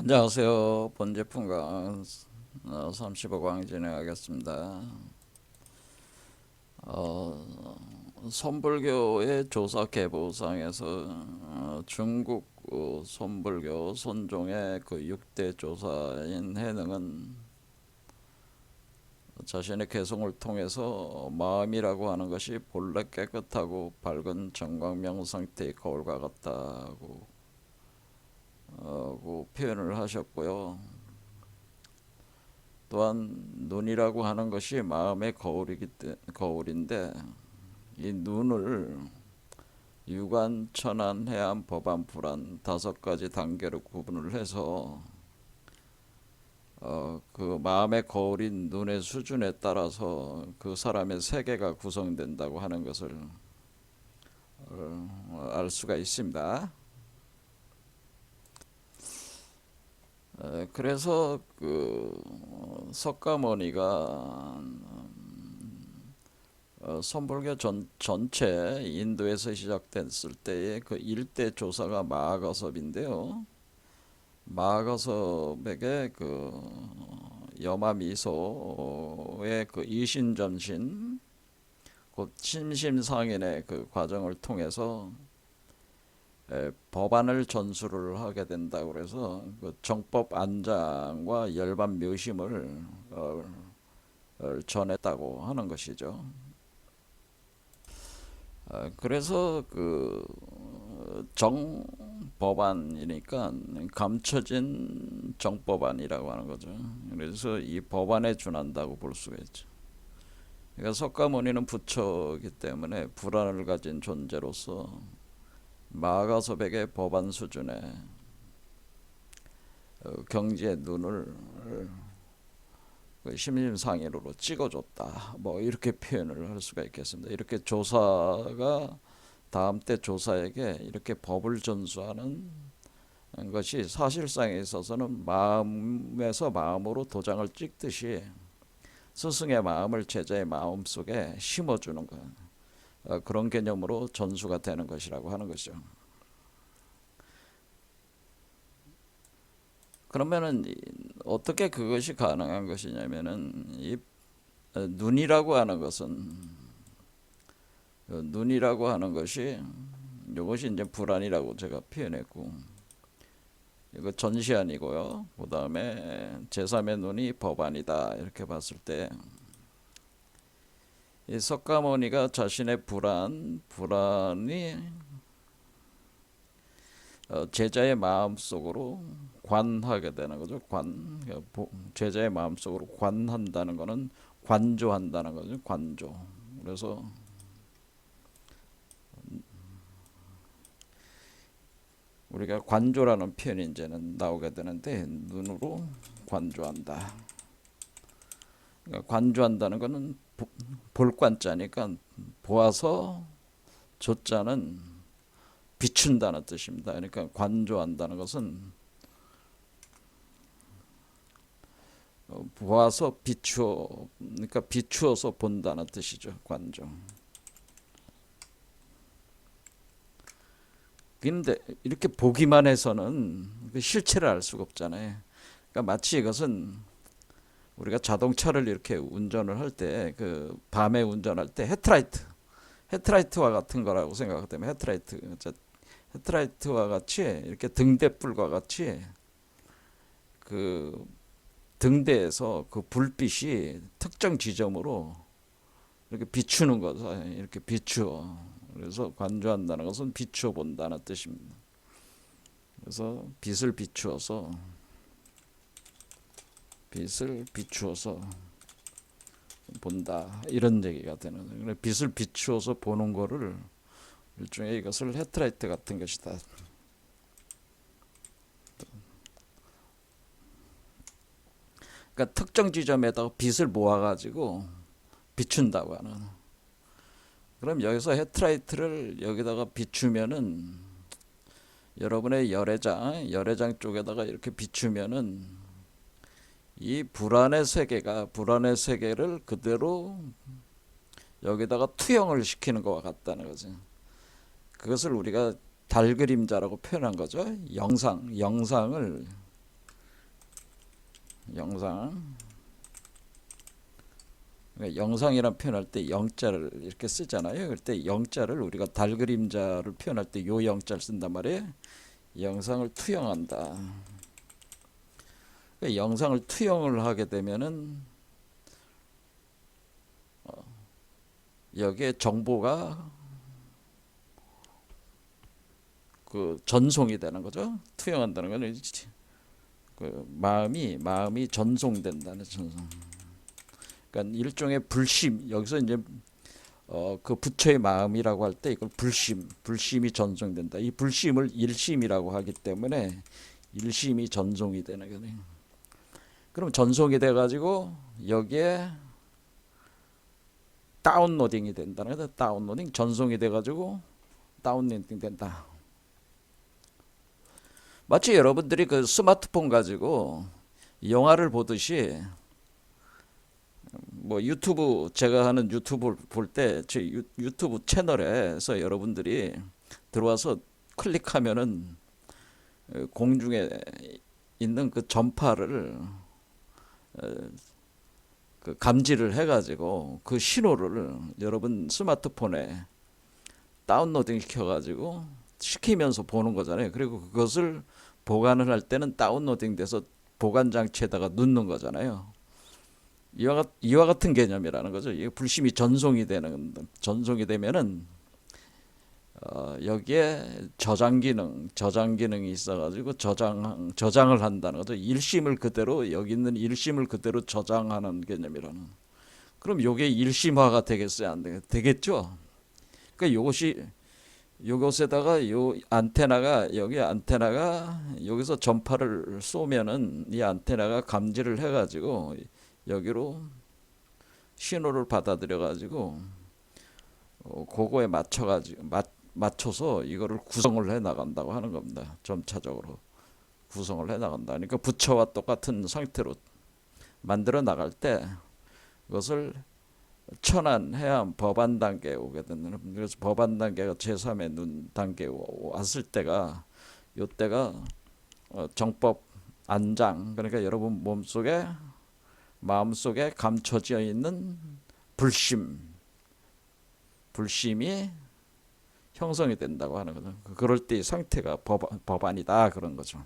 안녕하세요. 본제품강 35강 진행하겠습니다. 선불교의 조사 계보상에서 중국 선불교 선종의 그 6대 조사인 해능은 자신의 개성을 통해서 마음이라고 하는 것이 본래 깨끗하고 밝은 정광명 상태의 거울과 같다고 그 표현을 하셨고요. 또한 눈이라고 하는 것이 마음의 거울인데 이 눈을 유관, 천안, 해안, 법안, 불안 5가지 단계로 구분을 해서 그 마음의 거울인 눈의 수준에 따라서 그 사람의 세계가 구성된다고 하는 것을 알 수가 있습니다. 그래서 그 석가모니가 선불교 전체 인도에서 시작됐을 때의 그 일대 조사가 마하가섭인데요. 마하가섭에게 그 여마미소의 그 이신전신 곧 심심상인의 그 과정을 통해서 법안을 전수를 하게 된다고 그래서 그 정법 안장과 열반 묘심을 전했다고 하는 것이죠. 그래서 그 정법안이니까 감춰진 정법안이라고 하는 거죠. 그래서 이 법안에 준한다고 볼 수가 있죠. 그러니까 석가모니는 부처이기 때문에 불안을 가진 존재로서 마하가섭에게 법안 수준의 경지의 눈을 심심상인으로 찍어줬다. 뭐 이렇게 표현을 할 수가 있겠습니다. 이렇게 조사가 다음 때 조사에게 이렇게 법을 전수하는 것이 사실상에 있어서는 마음에서 마음으로 도장을 찍듯이 스승의 마음을 제자의 마음 속에 심어주는 것. 그런 개념으로 전수가 되는 것이라고 하는 것이죠. 그러면은 어떻게 그것이 가능한 것이냐면은 이 눈이라고 하는 것이 이것이 이제 불안이라고 제가 표현했고 이거 전시안이고요. 그 다음에 제3의 눈이 법안이다 이렇게 봤을 때 이 석가모니가 자신의 불안이 제자의 마음 속으로 관하게 되는 거죠. 제자의 마음 속으로 관한다는 것은 관조한다는 거죠. 관조. 그래서 우리가 관조라는 표현이 이제는 나오게 되는데 눈으로 관조한다. 그러니까 관조한다는 것은 볼관자니까 보아서 조자는 비춘다는 뜻입니다. 그러니까 관조한다는 것은 보아서 그러니까 비추어서 본다는 뜻이죠. 관조. 근데 이렇게 보기만 해서는 그 실체를 알 수가 없잖아요. 그러니까 마치 이것은 우리가 자동차를 이렇게 운전을 할 때 그 밤에 운전할 때 헤드라이트와 같은 거라고 생각하기 때문에 헤드라이트와 같이 이렇게 등대불과 같이 그 등대에서 그 불빛이 특정 지점으로 이렇게 비추는 거죠. 이렇게 비추어. 그래서 관조한다는 것은 비추어 본다는 뜻입니다. 그래서 빛을 비추어서 본다 이런 얘기가 되는 거예요. 빛을 비추어서 보는 거를 일종의 이것을 헤드라이트 같은 것이다. 그러니까 특정 지점에다가 빛을 모아가지고 비춘다고 하는. 그럼 여기서 헤드라이트를 여기다가 비추면은 여러분의 열애장 쪽에다가 이렇게 비추면은 이 불안의 세계를 그대로 여기다가 투영을 시키는 것과 같다는 거죠. 그것을 우리가 달 그림자라고 표현한 거죠. 영상을 영상. 그러니까 영상이란 표현할 때 영자를 이렇게 쓰잖아요. 그때 영자를 우리가 달 그림자를 표현할 때 요 영자를 쓴단 말이에요. 영상을 투영한다. 그러니까 영상을 투영을 하게 되면은 여기에 정보가 그 전송이 되는 거죠. 투영한다는 거는 그 마음이 전송된다는 전송. 그러니까 일종의 불심. 여기서 이제 그 부처의 마음이라고 할 때 이걸 불심이 전송된다. 이 불심을 일심이라고 하기 때문에 일심이 전송이 되는 거네요. 그럼 전송이 돼 가지고 여기에 다운로딩이 된다는 거죠. 다운로딩 전송이 돼 가지고 다운로딩 된다. 마치 여러분들이 그 스마트폰 가지고 영화를 보듯이 뭐 유튜브 제가 하는 유튜브를 볼 때 제 유튜브 채널에서 여러분들이 들어와서 클릭하면은 공중에 있는 그 전파를 그 감지를 해가지고 그 신호를 여러분 스마트폰에 다운로딩 시켜가지고 시키면서 보는 거잖아요. 그리고 그것을 보관을 할 때는 다운로딩 돼서 보관 장치에다가 넣는 거잖아요. 이와 같은 개념이라는 거죠. 이게 불심이 전송이 되면은 여기에 저장 기능이 있어가지고 저장을 한다는 거죠. 일심을 그대로 여기 있는 일심을 그대로 저장하는 개념이라는. 그럼 요게 일심화가 되겠어요, 안 되겠죠? 그러니까 요것에다가 요 안테나가 여기서 전파를 쏘면은 이 안테나가 감지를 해가지고 여기로 신호를 받아들여 가지고 그거에 맞춰서 이거를 구성을 해 나간다고 하는 겁니다. 점차적으로 구성을 해 나간다. 그러니까 부처와 똑같은 상태로 만들어 나갈 때 그것을 천안, 해안, 법안 단계에 오게 되는. 그래서 법안 단계가 제3의 눈 단계에 왔을 때가 요때가 정법 안장. 그러니까 여러분 마음속에 감춰져 있는 불심이 형성이 된다고 하는 거죠. 그럴 때 상태가 법안이다 그런 거죠.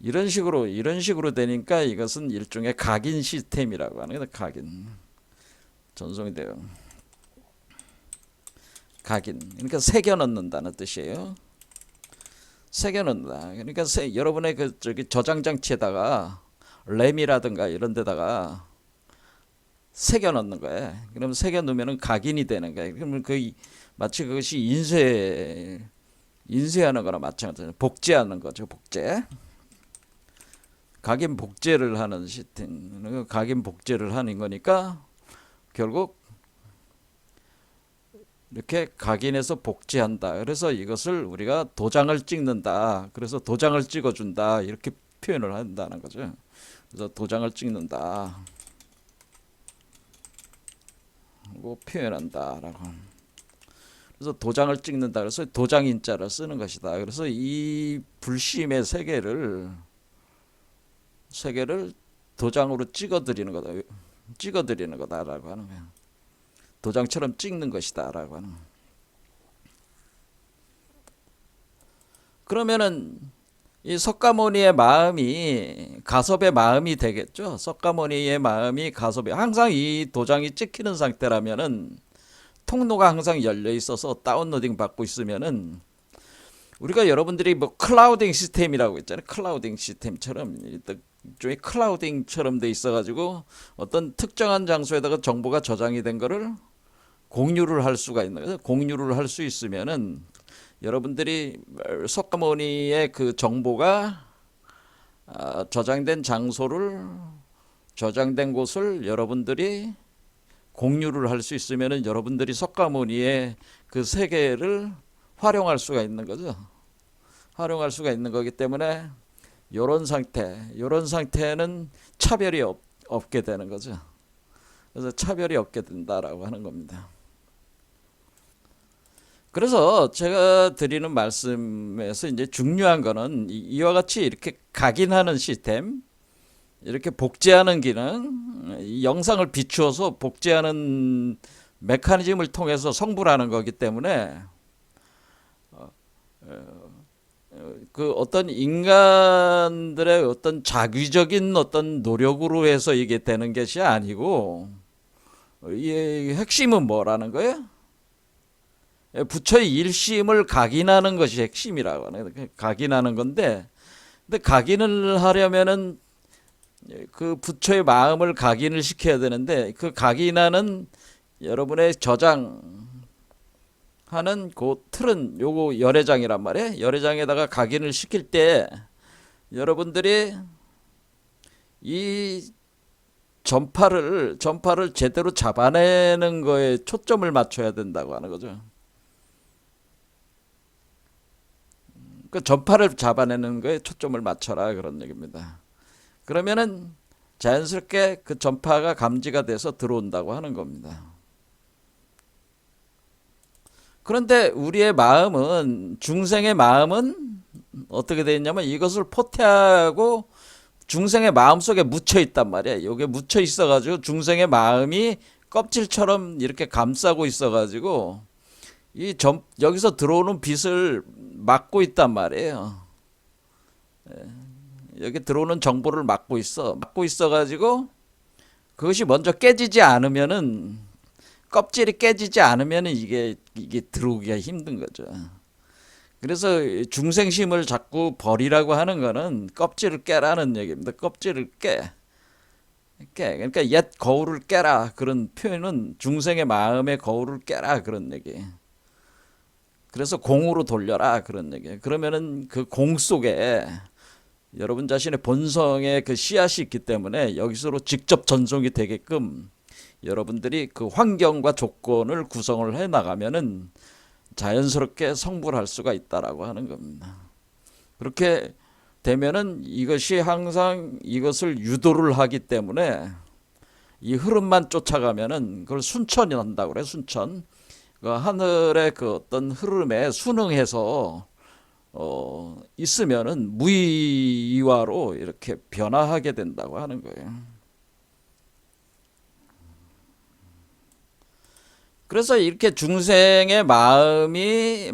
이런 식으로 되니까 이것은 일종의 각인 시스템이라고 하는 거죠. 각인. 전송이 돼요. 각인. 그러니까 새겨 넣는다는 뜻이에요. 새겨 넣는다. 그러니까 여러분의 그 저장 장치에다가 램이라든가 이런 데다가 새겨 넣는 거예요. 그러면 새겨 넣으면은 각인이 되는 거예요. 그러면 마치 그것이 인쇄하는 거나 마찬가지예요. 복제하는 거죠. 복제. 각인 복제를 하는 시스템. 각인 복제를 하는 거니까 결국 이렇게 각인해서 복제한다. 그래서 이것을 우리가 도장을 찍는다. 그래서 도장을 찍어준다. 이렇게 표현을 한다는 거죠. 그래서 도장을 찍는다. 고 표현한다라고. 그래서 도장을 찍는다. 그래서 도장인자를 쓰는 것이다. 그래서 이 불심의 세계를 도장으로 찍어드리는 거다라고 하는 거야. 도장처럼 찍는 것이다라고 하는 거야. 그러면은 이 석가모니의 마음이 가섭의 마음이 되겠죠. 석가모니의 마음이 가섭이 항상 이 도장이 찍히는 상태라면은 통로가 항상 열려 있어서 다운로딩 받고 있으면은 우리가 여러분들이 뭐 클라우딩 시스템이라고 있잖아요. 클라우딩 시스템처럼 일종의 클라우딩처럼 돼 있어가지고 어떤 특정한 장소에다가 정보가 저장이 된 거를 공유를 할 수가 있는 거죠. 공유를 할 수 있으면은 여러분들이 석가모니의 그 정보가 저장된 곳을 여러분들이 공유를 할 수 있으면은 여러분들이 석가모니의 그 세계를 활용할 수가 있는 거죠. 활용할 수가 있는 거기 때문에 이런 상태는 차별이 없게 되는 거죠. 그래서 차별이 없게 된다라고 하는 겁니다. 그래서 제가 드리는 말씀에서 이제 중요한 거는 이와 같이 이렇게 각인하는 시스템, 이렇게 복제하는 기능, 이 영상을 비추어서 복제하는 메커니즘을 통해서 성불하는 거기 때문에 그 어떤 인간들의 어떤 자기적인 어떤 노력으로 해서 이게 되는 것이 아니고 이 핵심은 뭐라는 거예요? 부처의 일심을 각인하는 것이 핵심이라고 하는 거예요. 각인하는 건데, 근데 각인을 하려면은 그 부처의 마음을 각인을 시켜야 되는데 그 각인하는 여러분의 저장하는 그 틀은 요거 열애장이란 말이에요. 열애장에다가 각인을 시킬 때 여러분들이 이 전파를 제대로 잡아내는 거에 초점을 맞춰야 된다고 하는 거죠. 그 전파를 잡아내는 거에 초점을 맞춰라 그런 얘기입니다. 그러면은 자연스럽게 그 전파가 감지가 돼서 들어온다고 하는 겁니다. 그런데 우리의 마음은 중생의 마음은 어떻게 되어 있냐면 이것을 포태하고 중생의 마음 속에 묻혀 있단 말이에요. 이게 묻혀 있어가지고 중생의 마음이 껍질처럼 이렇게 감싸고 있어가지고 여기서 들어오는 빛을 막고 있단 말이에요. 여기 들어오는 정보를 막고 있어. 막고 있어가지고 그것이 먼저 깨지지 않으면은 껍질이 깨지지 않으면은 이게 들어오기가 힘든 거죠. 그래서 중생심을 자꾸 버리라고 하는 거는 껍질을 깨라는 얘기입니다. 껍질을 깨. 그러니까 옛 거울을 깨라 그런 표현은 중생의 마음의 거울을 깨라 그런 얘기. 그래서 공으로 돌려라 그런 얘기. 그러면은 그 공 속에 여러분 자신의 본성의 그 씨앗이 있기 때문에 여기서로 직접 전송이 되게끔 여러분들이 그 환경과 조건을 구성을 해 나가면은 자연스럽게 성불할 수가 있다라고 하는 겁니다. 그렇게 되면은 이것이 항상 이것을 유도를 하기 때문에 이 흐름만 쫓아가면은 그걸 순천이 난다고 그래. 순천. 그 하늘의 그 어떤 흐름에 순응해서 있으면은 무의화로 이렇게 변화하게 된다고 하는 거예요. 그래서 이렇게 중생의 마음이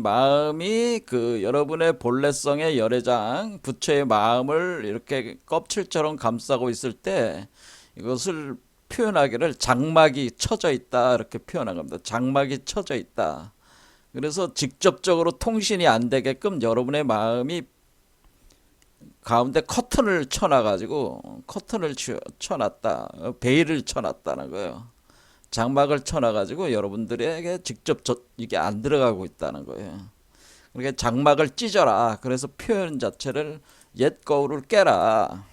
그 여러분의 본래성의 열애장 부처의 마음을 이렇게 껍질처럼 감싸고 있을 때 이것을 표현하기를 장막이 쳐져 있다 이렇게 표현한 겁니다. 장막이 쳐져 있다. 그래서 직접적으로 통신이 안 되게끔 여러분의 마음이 가운데 커튼을 쳐놔가지고 커튼을 쳐놨다. 베일을 쳐놨다는 거예요. 장막을 쳐놔가지고 여러분들에게 직접 이게 안 들어가고 있다는 거예요. 그러니까 장막을 찢어라. 그래서 표현 자체를 옛 거울을 깨라.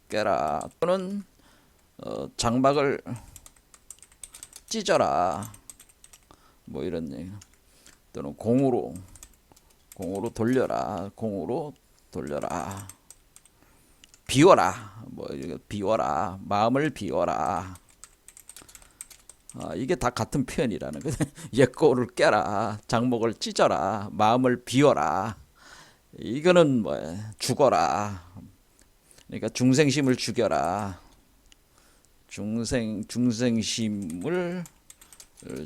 깨라. 또는 장막을 찢어라. 뭐 이런 얘기. 또는 공으로 돌려라. 공으로 돌려라. 비워라. 뭐 비워라. 마음을 비워라. 이게 다 같은 표현이라는 거예요. 옛 거울을 깨라. 장목을 찢어라. 마음을 비워라. 이거는 뭐 죽어라. 그러니까 중생심을 죽여라. 중생심을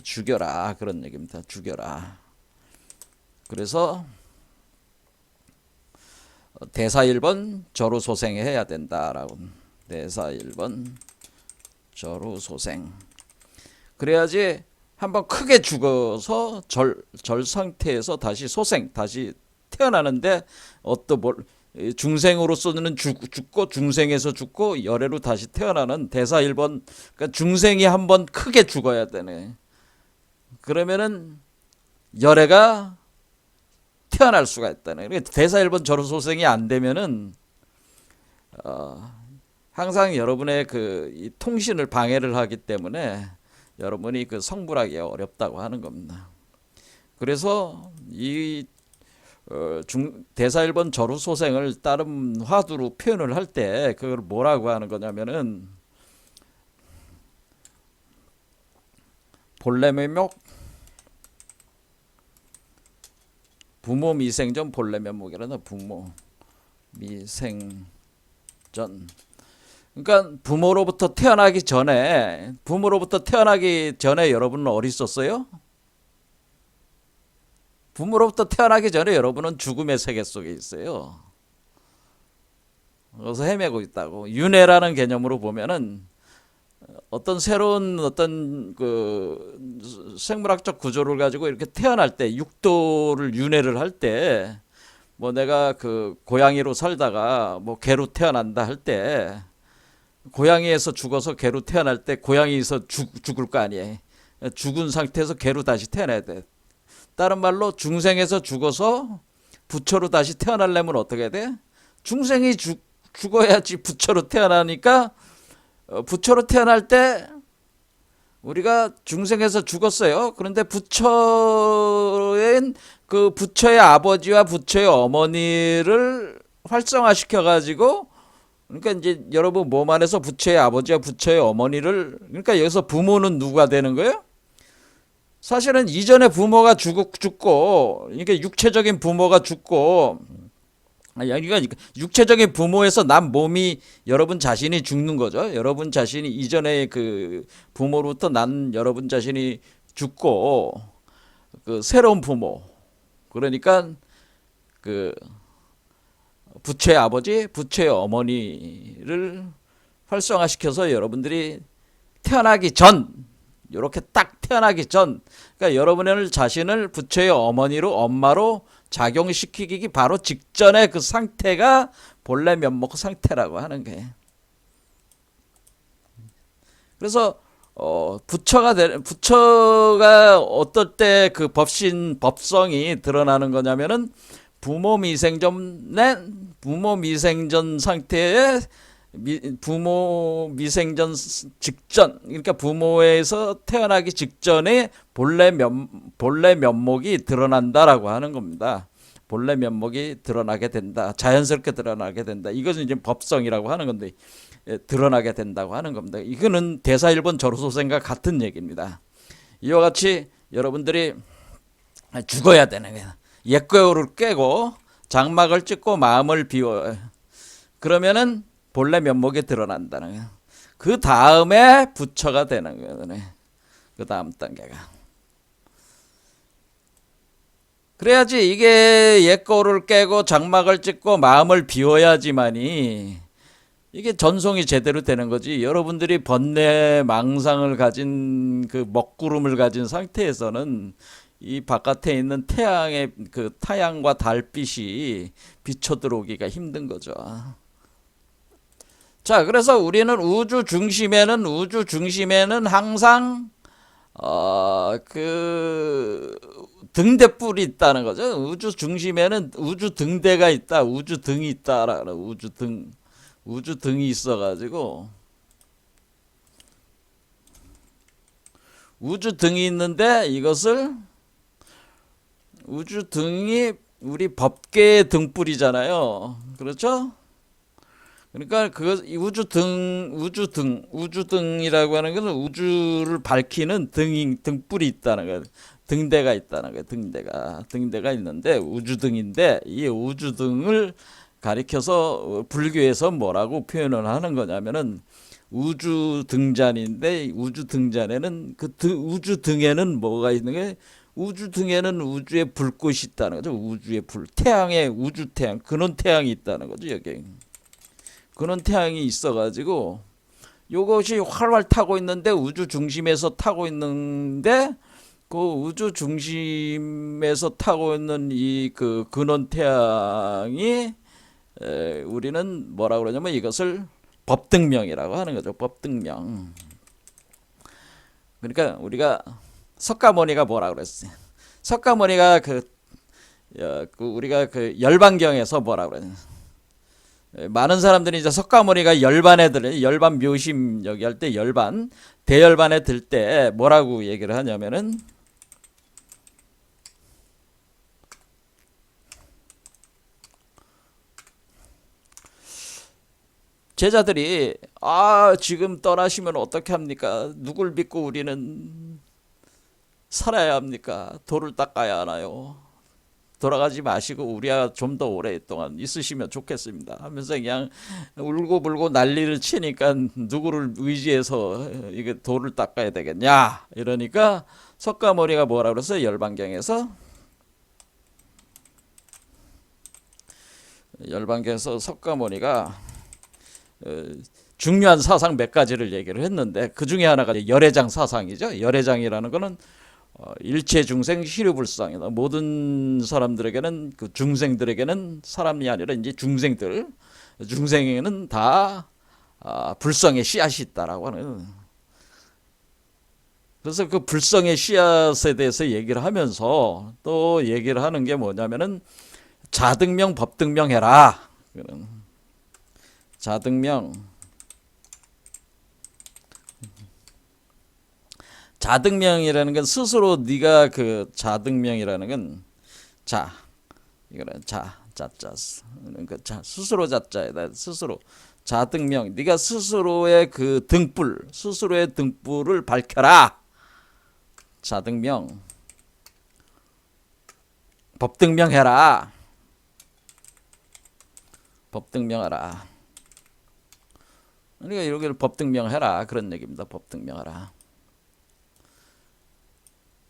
죽여라. 그런 얘기입니다. 죽여라. 그래서 대사 1번 절우소생해야 된다라고. 대사 1번 절우소생. 그래야지 한번 크게 죽어서 절 상태에서 다시 다시 태어나는데 중생으로서는 죽고 중생에서 죽고 열애로 다시 태어나는 대사 1번. 그러니까 중생이 한번 크게 죽어야 되네. 그러면은 열애가 태어날 수가 있다네. 그러니까 대사 1번 절우소생이 안 되면은 항상 여러분의 이 통신을 방해를 하기 때문에 여러분이 그 성불하기 어렵다고 하는 겁니다. 그래서 이 대사 1번 절우소생을 다른 화두로 표현을 할 때 그걸 뭐라고 하는 거냐면은 본래면목 부모 미생전 본래면목이라는 부모 미생전. 그러니까 부모로부터 태어나기 전에 여러분은 어디 있었어요? 부모로부터 태어나기 전에 여러분은 죽음의 세계 속에 있어요. 그래서 헤매고 있다고. 윤회라는 개념으로 보면은 어떤 새로운 어떤 그 생물학적 구조를 가지고 이렇게 태어날 때, 육도를 윤회를 할 때, 뭐 내가 그 고양이로 살다가 뭐 개로 태어난다 할 때, 고양이에서 죽어서 개로 태어날 때 고양이에서 죽을 거 아니에요. 죽은 상태에서 개로 다시 태어나야 돼. 다른 말로 중생에서 죽어서 부처로 다시 태어나려면 어떻게 해야 돼? 중생이 죽어야지 부처로 태어나니까, 부처로 태어날 때 우리가 중생에서 죽었어요. 그런데 그 부처의 아버지와 부처의 어머니를 활성화시켜 가지고, 그러니까 이제 여러분 몸 안에서 부처의 아버지와 부처의 어머니를, 그러니까 여기서 부모는 누가 되는 거예요? 사실은 이전에 부모가 죽고, 이게 육체적인 부모가 죽고, 그러니까 육체적인 부모에서 난 몸이 여러분 자신이 죽는 거죠. 여러분 자신이 이전에 그 부모로부터 난 여러분 자신이 죽고, 그 새로운 부모, 그러니까 그 부처의 아버지, 부처의 어머니를 활성화시켜서 여러분들이 태어나기 전, 이렇게 딱 태어나기 전, 그러니까 여러분의 자신을 부처의 어머니로, 엄마로 작용시키기 바로 직전의 그 상태가 본래 면목 상태라고 하는 거예요. 그래서 부처가 어떨 때 그 법성이 드러나는 거냐면은 부모 미생전 상태에, 부모 미생전 직전, 그러니까 부모에서 태어나기 직전에 본래 면목이 드러난다라고 하는 겁니다. 본래 면목이 드러나게 된다. 자연스럽게 드러나게 된다. 이것은 이제 법성이라고 하는 건데, 드러나게 된다고 하는 겁니다. 이거는 대사일본 저로소생과 같은 얘기입니다. 이와 같이 여러분들이 죽어야 되는 거예요. 옛거를 깨고 장막을 찢고 마음을 비워요. 그러면은 본래 면목이 드러난다는 거예요. 그 다음에 부처가 되는 거예요. 그 다음 단계가. 그래야지 이게 옛거를 깨고 장막을 찢고 마음을 비워야지만이 이게 전송이 제대로 되는 거지. 여러분들이 번뇌 망상을 가진, 그 먹구름을 가진 상태에서는 이 바깥에 있는 타양과 달빛이 비쳐 들어오기가 힘든 거죠. 자, 그래서 우리는 우주 중심에는 항상 그 등대뿔이 있다는 거죠. 우주 중심에는 우주 등대가 있다, 우주 등이 있다라는, 우주 등이 있어가지고, 우주 등이 있는데, 이것을 우주 등이 우리 법계의 등불이잖아요. 그렇죠? 그러니까 우주등이라고 하는 것은 우주를 밝히는 등불이 있다는 거예요. 등대가 있다는 거예요. 등대가 있는데 우주등인데, 이 우주등을 가리켜서 불교에서 뭐라고 표현을 하는 거냐면은 우주등잔인데, 우주등잔에는 우주등에는 뭐가 있는 게, 우주등에는 우주의 불꽃이 있다는 거죠. 우주의 태양의 우주태양, 근원태양이 있다는 거죠. 여기 근원태양이 있어가지고 요것이 활활 타고 있는데, 우주 중심에서 타고 있는데, 그 우주 중심에서 타고 있는 이 그 근원태양이, 우리는 뭐라 그러냐면 이것을 법등명이라고 하는 거죠. 법등명. 그러니까 우리가 석가모니가 뭐라 그랬어요? 석가모니가 우리가 그 열반경에서 뭐라 그러냐? 많은 사람들이 이제 석가모니가 열반 묘심 여기 할 때, 대열반에 들 때 뭐라고 얘기를 하냐면은, 제자들이 지금 떠나시면 어떻게 합니까? 누굴 믿고 우리는 살아야 합니까? 돌을 닦아야 하나요? 돌아가지 마시고 우리가 좀 더 오랫동안 있으시면 좋겠습니다 하면서 그냥 울고불고 난리를 치니까 누구를 의지해서 이게 돌을 닦아야 되겠냐 이러니까 석가모니가 뭐라 그랬어요? 열반경에서 석가모니가 중요한 사상 몇 가지를 얘기를 했는데 그 중에 하나가 열애장 사상이죠. 열애장이라는 거는 일체 중생 시류불상이다. 모든 사람들에게는 그 중생들에게는 사람이 아니라 이제 중생에는 다 불성의 씨앗이 있다라고 하는. 그래서 그 불성의 씨앗에 대해서 얘기를 하면서 또 얘기를 하는 게 뭐냐면은 자등명 법등명 해라. 자등명이라는 건 스스로 네가 그 자등명이라는 건 이거는 스스로 자자에다 스스로 자등명 네가 스스로의 등불을 밝혀라. 자등명 법등명 해라. 법등명하라. 그러니까 여기를 법등명해라 그런 얘기입니다. 법등명하라.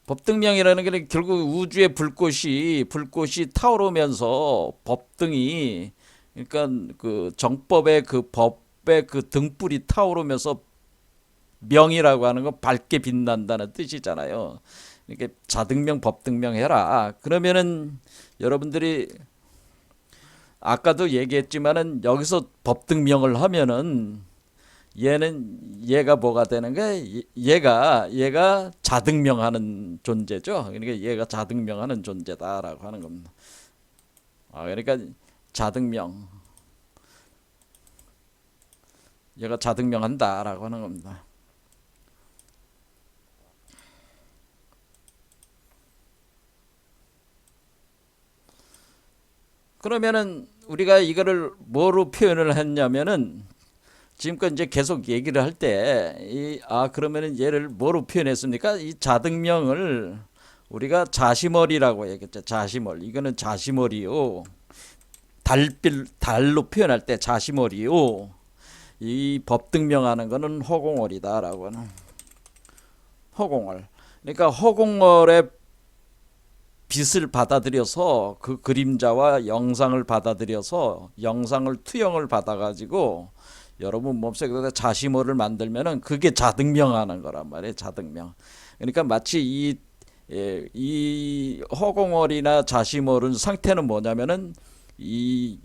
법등명이라는 게 결국 우주의 불꽃이 타오르면서 법등이 그러니까 그 정법의 그 법의 그 등불이 타오르면서 명이라고 하는 건 밝게 빛난다는 뜻이잖아요. 이렇게 자등명 법등명 해라. 그러면은 여러분들이 아까도 얘기했지만은 여기서 법등명을 하면은 얘가 뭐가 되는 거야? 얘가 자등명하는 존재죠. 그러니까 얘가 자등명하는 존재다라고 하는 겁니다. 그러니까 자등명, 얘가 자등명한다라고 하는 겁니다. 그러면은 우리가 이거를 뭐로 표현을 했냐면은 지금껏 이제 계속 얘기를 할 때, 그러면은 얘를 뭐로 표현했습니까? 이 자등명을 우리가 자시머리라고 얘기했죠. 자시머리. 이거는 자시머리요. 달로 표현할 때 자시머리요. 이 법등명하는 거는 허공월이다라고 하는. 허공월. 그러니까 허공월의 빛을 받아들여서 그 그림자와 영상을 받아들여서 영상을 투영을 받아가지고 여러분 몸속에 자시모를 만들면은 그게 자등명하는 거란 말이에요. 자등명. 그러니까 마치 이 허공월이나 자시몰은 상태는 뭐냐면은 이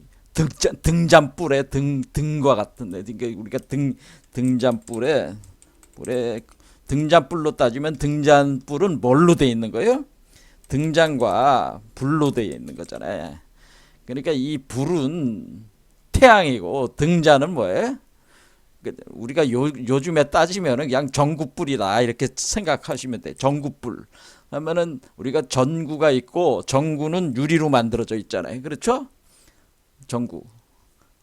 등잔불의 등과 같은데, 그러니까 우리가 등잔불로 따지면 등잔불은 뭘로 돼 있는 거예요? 등잔과 불로 돼 있는 거잖아요. 그러니까 이 불은 태양이고 등잔은 뭐예요? 우리가 요즘에 따지면은 그냥 전구불이다 이렇게 생각하시면 돼. 전구불 하면은 우리가 전구가 있고 전구는 유리로 만들어져 있잖아요. 그렇죠? 전구.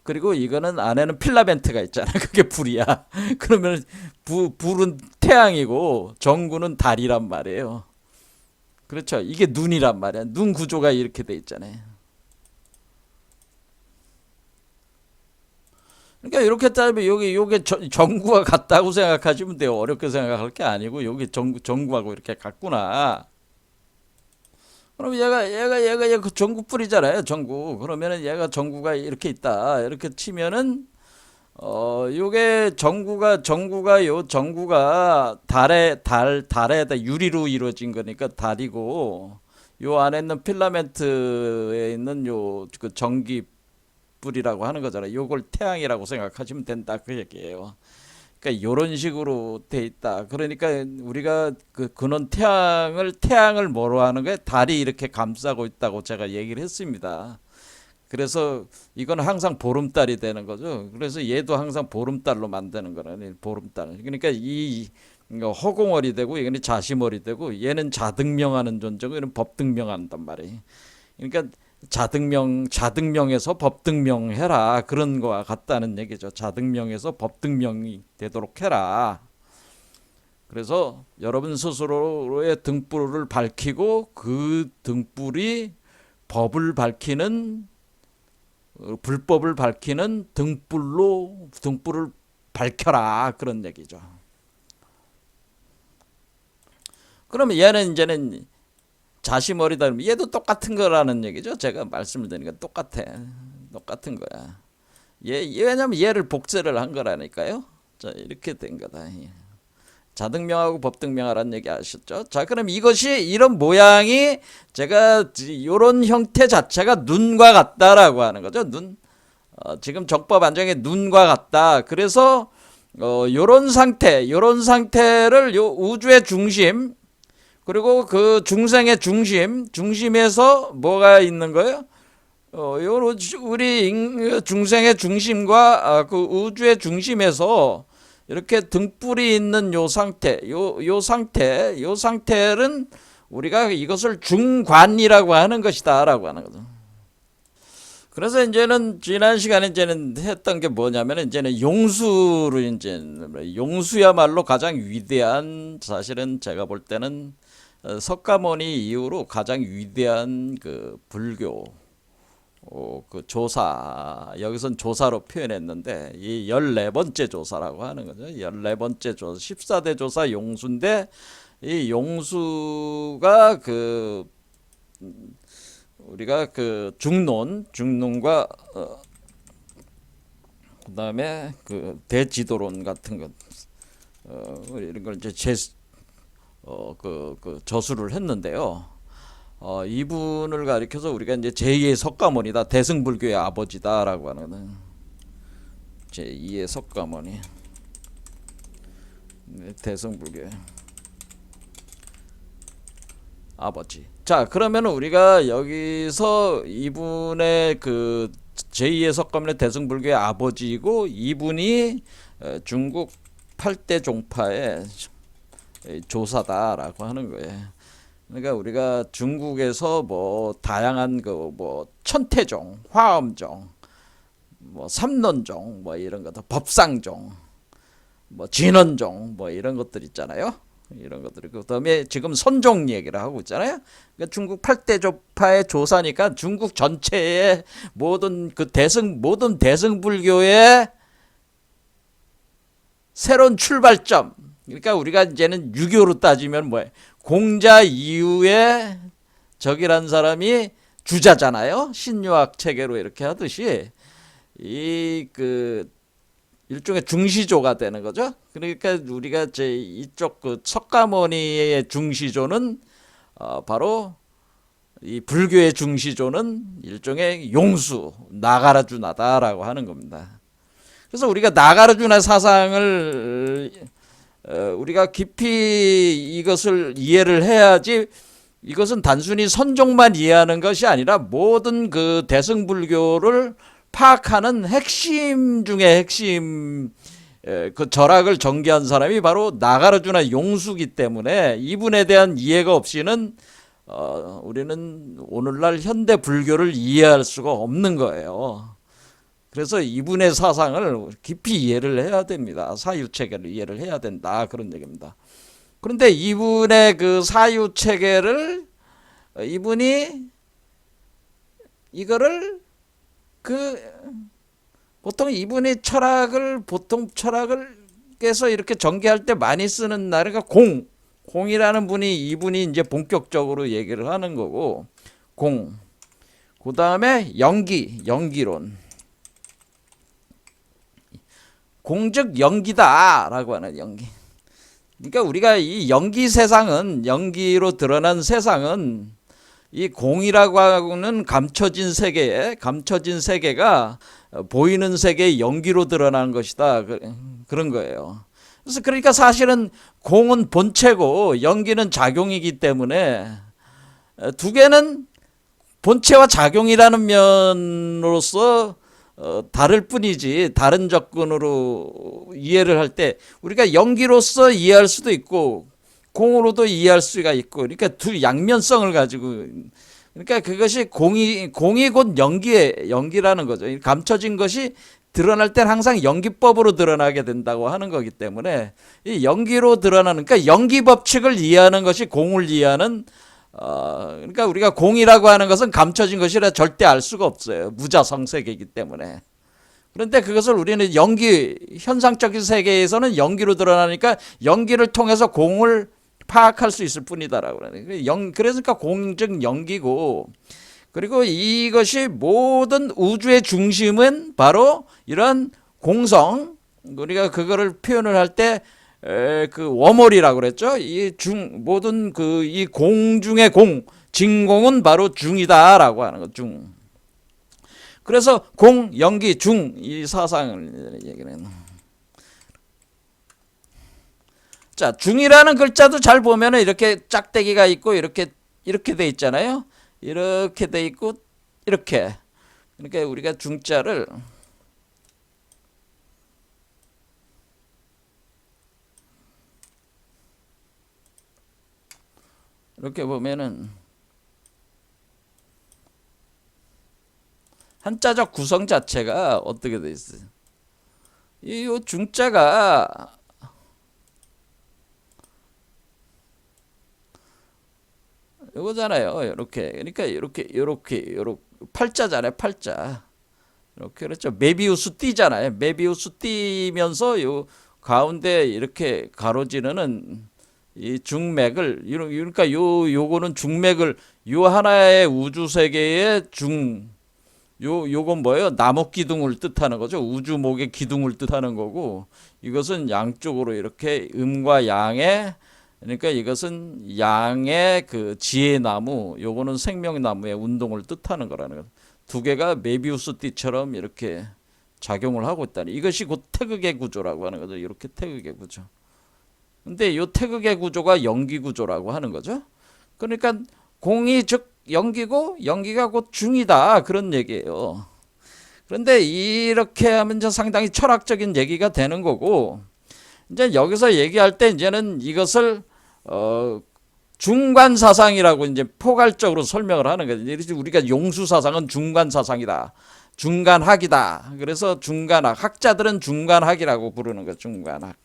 그리고 이거는 안에는 필라멘트가 있잖아요. 그게 불이야. 그러면 불은 태양이고 전구는 달이란 말이에요. 그렇죠? 이게 눈이란 말이야. 눈 구조가 이렇게 돼 있잖아요. 그러니까 이렇게 따지면 요게 전구가 같다고 생각하시면 돼요. 어렵게 생각할 게 아니고 요게 전구하고 이렇게 같구나. 그럼 얘가 그 전구 뿌리잖아요. 전구. 그러면은 얘가 전구가 이렇게 있다. 이렇게 치면은 요게 전구가 달에다 유리로 이루어진 거니까 달이고 요 안에 있는 필라멘트에 있는 요 그 전기 불이라고 하는 거잖아요. 요걸 태양이라고 생각하시면 된다 그 얘기예요. 그러니까 이런 식으로 돼 있다. 그러니까 우리가 그 근원 태양을 뭐로 하는 거예요? 달이 이렇게 감싸고 있다고 제가 얘기를 했습니다. 그래서 이건 항상 보름달이 되는 거죠. 그래서 얘도 항상 보름달로 만드는 거라니 보름달. 그러니까 이 허공월이 되고 이거는 자시월이 되고 얘는 자등명하는 존재고 얘는 법등명한단 말이에요. 그러니까 자등명에서 법등명해라 그런 거와 같다는 얘기죠. 자등명에서 법등명이 되도록 해라. 그래서 여러분 스스로의 등불을 밝히고 그 등불이 법을 밝히는 불법을 밝히는 등불을 밝혀라 그런 얘기죠. 그러면 얘는 이제는 자시머리다 그러면 얘도 똑같은 거라는 얘기죠. 제가 말씀을 드리니까 똑같은 거야. 왜냐면 얘를 복제를 한 거라니까요. 자, 이렇게 된 거다. 자등명하고 법등명하라는 얘기 아셨죠? 자, 그럼 이것이 이런 모양이 제가 이런 형태 자체가 눈과 같다라고 하는 거죠. 지금 적법 안정의 눈과 같다. 그래서 요런 상태를 요 우주의 중심 그리고 그 중생의 중심에서 뭐가 있는 거예요? 우리 중생의 중심과 그 우주의 중심에서 이렇게 등불이 있는 요 상태는 우리가 이것을 중관이라고 하는 것이다라고 하는 거죠. 그래서 이제는 지난 시간에 이제는 했던 게 뭐냐면 이제는 용수야말로 가장 위대한 사실은 제가 볼 때는 석가모니 이후로 가장 위대한 그 불교 그 조사 여기선 조사로 표현했는데 이 14번째 조사라고 하는 거죠. 14번째 조사 14대 조사 용수인데 이 용수가 그 우리가 그 중론과 그다음에 그 대지도론 같은 것 이런 걸 이제 그 저수를 했는데요. 이분을 가리켜서 우리가 이제 제2의 석가모니다. 대승불교의 아버지다라고 하는 거는 제2의 석가모니. 대승불교의 아버지. 자, 그러면 우리가 여기서 이분의 그 제2의 석가모니 대승불교의 아버지이고 이분이 중국 8대 종파의 조사다라고 하는 거예요. 그러니까 우리가 중국에서 뭐 다양한 그 뭐 천태종, 화엄종, 뭐 삼론종, 뭐 이런 것들, 법상종, 뭐 진원종, 뭐 이런 것들 있잖아요. 이런 것들이 그다음에 지금 선종 얘기를 하고 있잖아요. 그러니까 중국 8대 조파의 조사니까 중국 전체의 모든 대승불교의 새로운 출발점. 그러니까 우리가 이제는 유교로 따지면 뭐예요? 공자 이후에 적이란 사람이 주자잖아요. 신유학 체계로 이렇게 하듯이 이 그 일종의 중시조가 되는 거죠. 그러니까 우리가 이쪽 그 석가모니의 중시조는 바로 이 불교의 중시조는 일종의 용수 나가라주나다라고 하는 겁니다. 그래서 우리가 나가라주나 사상을 우리가 깊이 이것을 이해를 해야지 이것은 단순히 선종만 이해하는 것이 아니라 모든 그 대승불교를 파악하는 핵심 중에 핵심 그 절학을 전개한 사람이 바로 나가라주나 용수기 때문에 이분에 대한 이해가 없이는 우리는 오늘날 현대 불교를 이해할 수가 없는 거예요. 그래서 이분의 사상을 깊이 이해를 해야 됩니다. 사유체계를 이해를 해야 된다. 그런 얘기입니다. 그런데 이분의 그 사유체계를 이분이 이거를 보통 이분이 보통 철학을께서 이렇게 전개할 때 많이 쓰는 나라가 공이라는 이분이 이제 본격적으로 얘기를 하는 거고 그 다음에 연기론. 공즉 연기다라고 하는 연기. 그러니까 우리가 이 연기로 드러난 세상은 이 공이라고 하고는 감춰진 세계가 보이는 세계의 연기로 드러나는 것이다. 그런 거예요. 그래서 그러니까 사실은 공은 본체고 연기는 작용이기 때문에 두 개는 본체와 작용이라는 면으로서 다를 뿐이지 다른 접근으로 이해를 할 때 우리가 연기로서 이해할 수도 있고 공으로도 이해할 수가 있고 그러니까 두 양면성을 가지고 그러니까 그것이 공이 곧 연기라는 거죠. 감춰진 것이 드러날 땐 항상 연기법으로 드러나게 된다고 하는 거기 때문에 이 연기로 드러나는 그러니까 연기 법칙을 이해하는 것이 공을 이해하는 그러니까 우리가 공이라고 하는 것은 감춰진 것이라 절대 알 수가 없어요. 무자성세계이기 때문에. 그런데 그것을 우리는 현상적인 세계에서는 연기로 드러나니까 연기를 통해서 공을 파악할 수 있을 뿐이다라고 그러는. 그러니까 공즉 연기고, 그리고 이것이 모든 우주의 중심은 바로 이런 공성, 우리가 그거를 표현을 할 때 그 워몰이라고 그랬죠. 모든 이 공중의 진공은 바로 중이다라고 하는 것, 중. 그래서 공, 연기, 중, 이 사상을 얘기는. 자, 중이라는 글자도 잘 보면 이렇게 짝대기가 있고 이렇게 돼 있잖아요. 이렇게 돼 있고 이렇게. 그러니까 우리가 중자를 이렇게 보면은 한자적 구성 자체가 어떻게 돼 있어요? 이 중자가 요거잖아요. 이렇게. 그러니까 이렇게 팔자잖아요. 팔자. 이렇게 그렇죠. 메비우스 띠잖아요. 메비우스 띠면서 요 가운데 이렇게 가로지르는 이 중맥을, 그러니까 요거는 중맥을, 요 하나의 우주 세계의 요건 뭐예요? 나무 기둥을 뜻하는 거죠. 우주목의 기둥을 뜻하는 거고, 이것은 양쪽으로 이렇게 음과 양의, 그러니까 이것은 양의 그 지혜나무, 요거는 생명나무의 운동을 뜻하는 거라는 거죠. 두 개가 메비우스 띠처럼 이렇게 작용을 하고 있다니. 이것이 곧 태극의 구조라고 하는 거죠. 이렇게 태극의 구조. 근데 이 태극의 구조가 연기 구조라고 하는 거죠. 그러니까 공이 즉 연기고 연기가 곧 중이다, 그런 얘기예요. 그런데 이렇게 하면 이제 상당히 철학적인 얘기가 되는 거고, 이제 여기서 얘기할 때 이제는 이것을 중간 사상이라고 이제 포괄적으로 설명을 하는 거죠. 우리가 용수 사상은 중간 사상이다, 중간학이다. 그래서 중간학, 학자들은 중간학이라고 부르는 거, 중간학.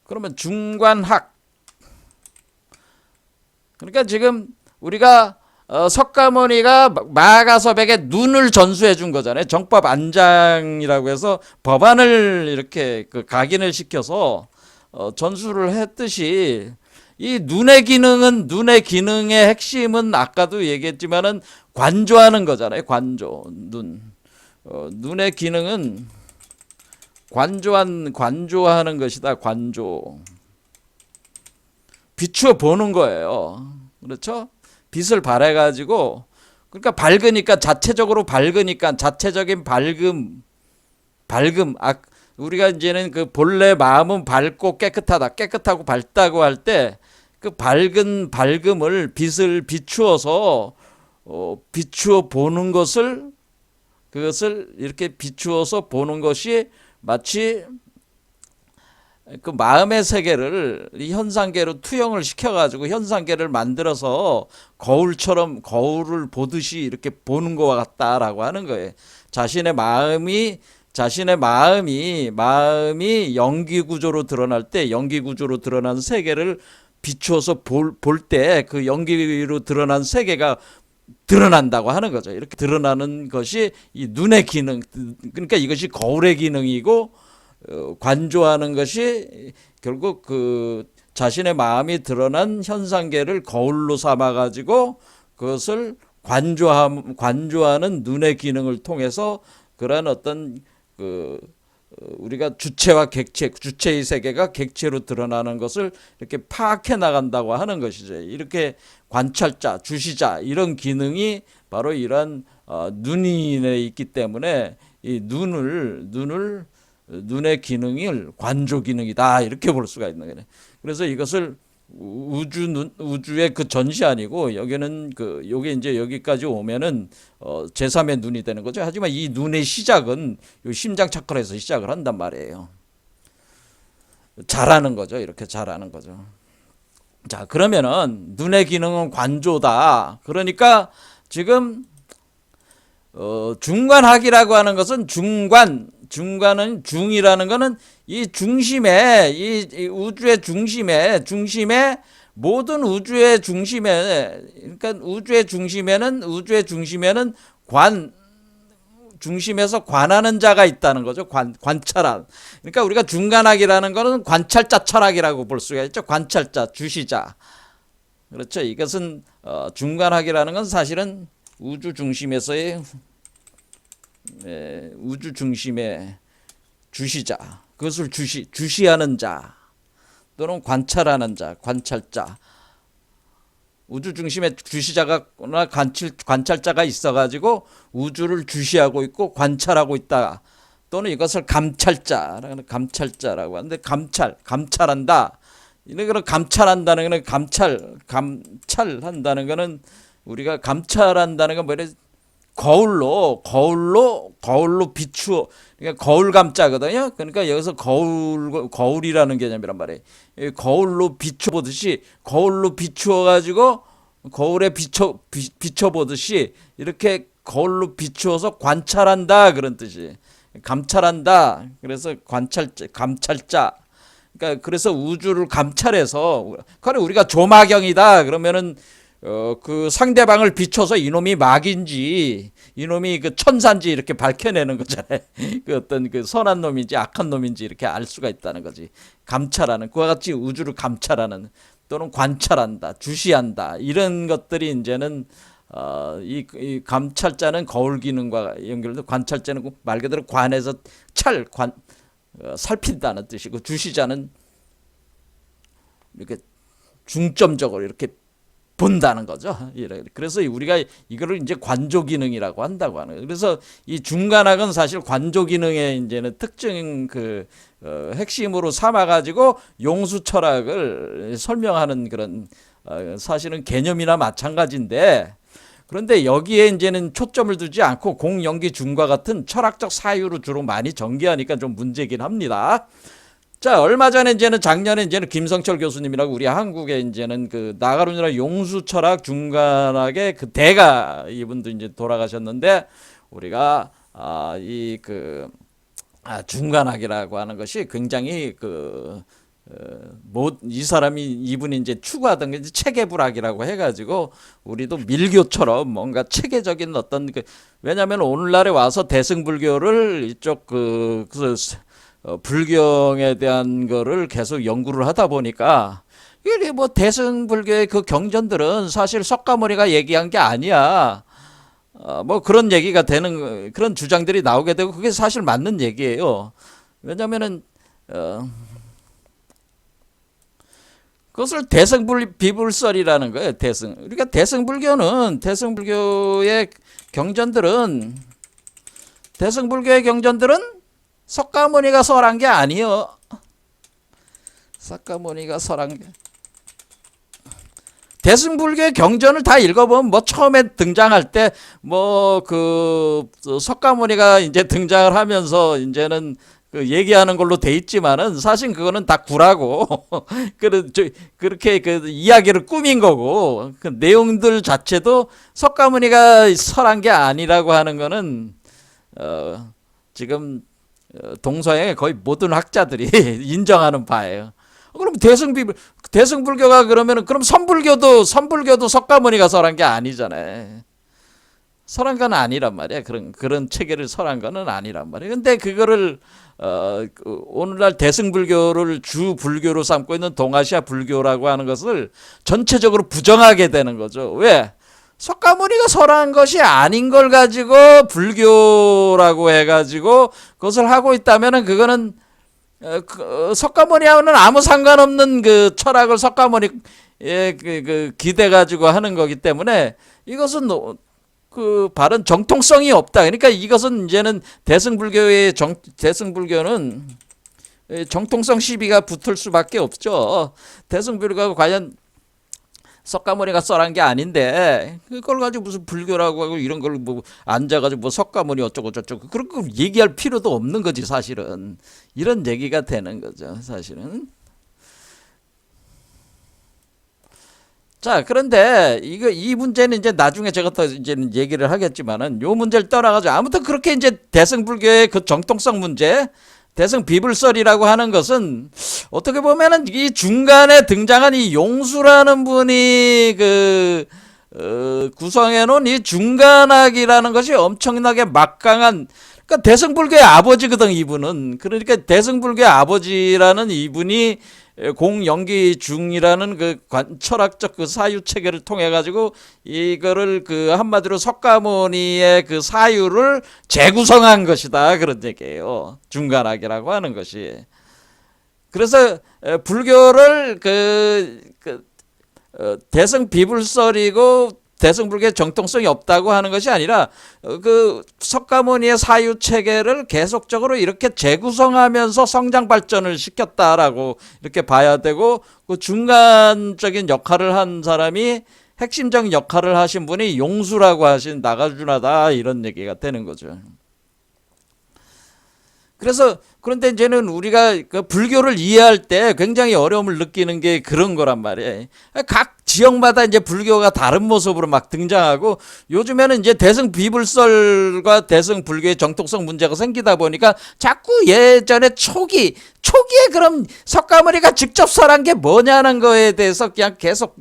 그러면 중간학, 그러니까 지금 우리가 석가모니가 마가섭에게 눈을 전수해 준 거잖아요. 정법 안장이라고 해서 법안을 이렇게 각인을 시켜서 전수를 했듯이, 이 눈의 기능의 핵심은 아까도 얘기했지만은 관조하는 거잖아요. 관조. 눈의 기능은 관조하는 것이다. 관조. 비추어 보는 거예요. 그렇죠? 빛을 발해가지고, 그러니까 밝으니까, 자체적으로 밝으니까, 자체적인 밝음. 우리가 이제는 그 본래 마음은 밝고 깨끗하고 밝다고 할 때, 그 밝은 밝음을, 빛을 비추어서 비추어 보는 것을, 그것을 이렇게 비추어서 보는 것이 마치 그 마음의 세계를 이 현상계로 투영을 시켜가지고 현상계를 만들어서 거울을 보듯이 이렇게 보는 것과 같다라고 하는 거예요. 자신의 마음이 연기 구조로 드러날 때, 연기 구조로 드러난 세계를 비추어서 볼 때 그 연기로 드러난 세계가 드러난다고 하는 거죠. 이렇게 드러나는 것이 이 눈의 기능, 그러니까 이것이 거울의 기능이고, 관조하는 것이 결국 그 자신의 마음이 드러난 현상계를 거울로 삼아 가지고 그것을 관조하는 눈의 기능을 통해서 그러한 어떤 우리가 주체와 객체, 주체의 세계가 객체로 드러나는 것을 이렇게 파악해 나간다고 하는 것이죠. 이렇게 관찰자, 주시자, 이런 기능이 바로 이런 눈에 있기 때문에 이 눈의 기능을 관조 기능이다, 이렇게 볼 수가 있는 거예요. 그래서 이것을 우주의 그 전시 아니고, 여기는 요게 이제 여기까지 오면은 제3의 눈이 되는 거죠. 하지만 이 눈의 시작은 요 심장 차크라에서 시작을 한단 말이에요. 잘하는 거죠. 이렇게 잘하는 거죠. 자, 그러면은 눈의 기능은 관조다. 그러니까 지금 중간학이라고 하는 것은 중간은 중이라는 거는 이 중심에 이 우주의 중심에 모든 우주의 중심에 그러니까 우주의 중심에는 관 중심에서 관하는 자가 있다는 거죠. 관찰한. 그러니까 우리가 중간학이라는 거는 관찰자 철학이라고 볼 수가 있죠. 관찰자, 주시자. 그렇죠. 이것은 중간학이라는 건 사실은 우주 중심에서의 우주 중심의 주시자. 그것을 주시하는 자 또는 관찰하는 자, 관찰자. 우주 중심에 주시자가나 관찰자가 있어가지고 우주를 주시하고 있고 관찰하고 있다. 또는 이것을 감찰자라고 하는데 감찰한다. 이런 감찰한다는 거는 감찰한다는 거는 우리가 감찰한다는 건 뭐래? 거울로 비추어 그러니까 거울 감자거든요. 그러니까 여기서 거울이라는 개념이란 말이에요. 거울로 비추어 가지고 거울에 비춰 보듯이 이렇게 거울로 비추어서 관찰한다 그런 뜻이. 감찰한다. 그래서 감찰자. 그러니까 그래서 우주를 감찰해서 그래 우리가 조마경이다 그러면은 그 상대방을 비춰서 이놈이 막인지 이놈이 그 천사인지 이렇게 밝혀내는 거잖아요. 그 어떤 그 선한 놈인지 악한 놈인지 이렇게 알 수가 있다는 거지. 감찰하는 그와 같이 우주를 감찰하는 또는 관찰한다, 주시한다 이런 것들이 이제는 이 감찰자는 거울 기능과 연결돼 관찰자는 말 그대로 관에서 살핀다는 뜻이고 주시자는 이렇게 중점적으로 이렇게 본다는 거죠. 그래서 우리가 이거를 이제 관조 기능이라고 한다고 하는 거예요. 그래서 이 중간학은 사실 관조 기능의 이제는 특징 핵심으로 삼아가지고 용수 철학을 설명하는 그런 사실은 개념이나 마찬가지인데 그런데 여기에 이제는 초점을 두지 않고 공연기 중과 같은 철학적 사유로 주로 많이 전개하니까 좀 문제긴 합니다. 자, 얼마 전에 작년에 김성철 교수님이라고 우리 한국에 그 나가루니라 용수철학 중간학의 그 대가 이분도 이제 돌아가셨는데 우리가 중간학이라고 하는 것이 굉장히 이분이 이제 추구하던 게 체계불학이라고 해가지고 우리도 밀교처럼 뭔가 체계적인 어떤 왜냐하면 오늘날에 와서 대승불교를 이쪽 불경에 대한 거를 계속 연구를 하다 보니까 이게 뭐 대승불교의 그 경전들은 사실 석가모니가 얘기한 게 아니야. 뭐 그런 얘기가 되는 그런 주장들이 나오게 되고 그게 사실 맞는 얘기예요. 왜냐면은 그것을 대승비불설이라는 거예요. 그러니까 대승불교의 경전들은 석가모니가 설한 게 아니요. 석가모니가 설한 게 대승불교의 경전을 다 읽어보면 뭐 처음에 등장할 때 석가모니가 이제 등장을 하면서 이제는 얘기하는 걸로 돼 있지만은 사실 그거는 다 구라고 그렇게 이야기를 꾸민 거고 그 내용들 자체도 석가모니가 설한 게 아니라고 하는 거는 지금 동서양의 거의 모든 학자들이 인정하는 바예요. 그럼 대승불교가 그러면 그럼 선불교도 석가모니가 설한 게 아니잖아요. 설한 건 아니란 말이야. 그런 체계를 설한 거는 아니란 말이야. 근데 그거를 오늘날 대승불교를 주 불교로 삼고 있는 동아시아 불교라고 하는 것을 전체적으로 부정하게 되는 거죠. 왜? 석가모니가 설한 것이 아닌 걸 가지고 불교라고 해가지고 그것을 하고 있다면은 그거는 석가모니하고는 아무 상관없는 그 철학을 석가모니에 기대 가지고 하는 거기 때문에 이것은 바른 정통성이 없다. 그러니까 이것은 이제는 대승불교는 정통성 시비가 붙을 수밖에 없죠. 대승불교가 과연 석가모니가 설한 게 아닌데 그걸 가지고 무슨 불교라고 하고 이런 걸 앉아가지고 석가모니 어쩌고 저쩌고 그런 거 얘기할 필요도 없는 거지 사실은. 이런 얘기가 되는 거죠 사실은. 자, 그런데 이 문제는 이제 나중에 제가 더 이제는 얘기를 하겠지만은 요 문제를 떠나가지고 아무튼 그렇게 이제 대승불교의 그 정통성 문제, 대승 비불설이라고 하는 것은 어떻게 보면은 이 중간에 등장한 이 용수라는 분이 구성해 놓은 이 중간학이라는 것이 엄청나게 막강한, 그러니까 대승불교의 아버지거든 이분은. 그러니까 대승불교의 아버지라는 이분이 공영기중이라는 그 철학적 그 사유 체계를 통해 가지고 이거를 그 한마디로 석가모니의 그 사유를 재구성한 것이다, 그런 얘기예요. 중간학이라고 하는 것이. 그래서 불교를 대승 비불설이고 대승불교의 정통성이 없다고 하는 것이 아니라 그 석가모니의 사유 체계를 계속적으로 이렇게 재구성하면서 성장 발전을 시켰다라고 이렇게 봐야 되고, 그 중간적인 역할을 한 사람이, 핵심적인 역할을 하신 분이 용수라고 하신 나가주나다, 이런 얘기가 되는 거죠. 그래서 그런데 이제는 우리가 그 불교를 이해할 때 굉장히 어려움을 느끼는 게 그런 거란 말이에요. 각 지역마다 이제 불교가 다른 모습으로 막 등장하고, 요즘에는 이제 대승 비불설과 대승 불교의 정통성 문제가 생기다 보니까 자꾸 예전에 초기에 그럼 석가모니가 직접 설한 게 뭐냐는 거에 대해서 그냥 계속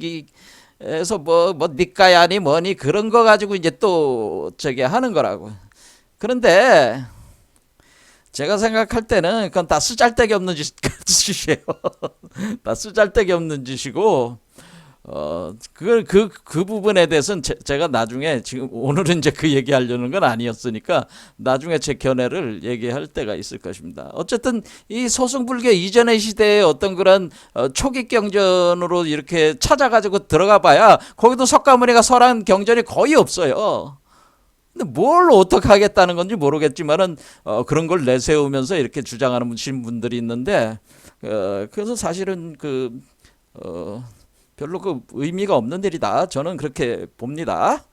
해서 뭐 니까야니 뭐니 그런 거 가지고 이제 또 저기 하는 거라고. 그런데 제가 생각할 때는 그건 다 쓰잘데기 없는 짓이에요. 다 쓰잘데기 없는 짓이고, 그 부분에 대해서는 제가 나중에, 지금 오늘은 이제 그 얘기하려는 건 아니었으니까 나중에 제 견해를 얘기할 때가 있을 것입니다. 어쨌든 이 소승불교 이전의 시대의 어떤 그런 초기 경전으로 이렇게 찾아가지고 들어가 봐야 거기도 석가모니가 설한 경전이 거의 없어요. 근데 뭘 어떻게 하겠다는 건지 모르겠지만은 그런 걸 내세우면서 이렇게 주장하는 분들이 있는데, 그래서 사실은 별로 그 의미가 없는 일이다, 저는 그렇게 봅니다.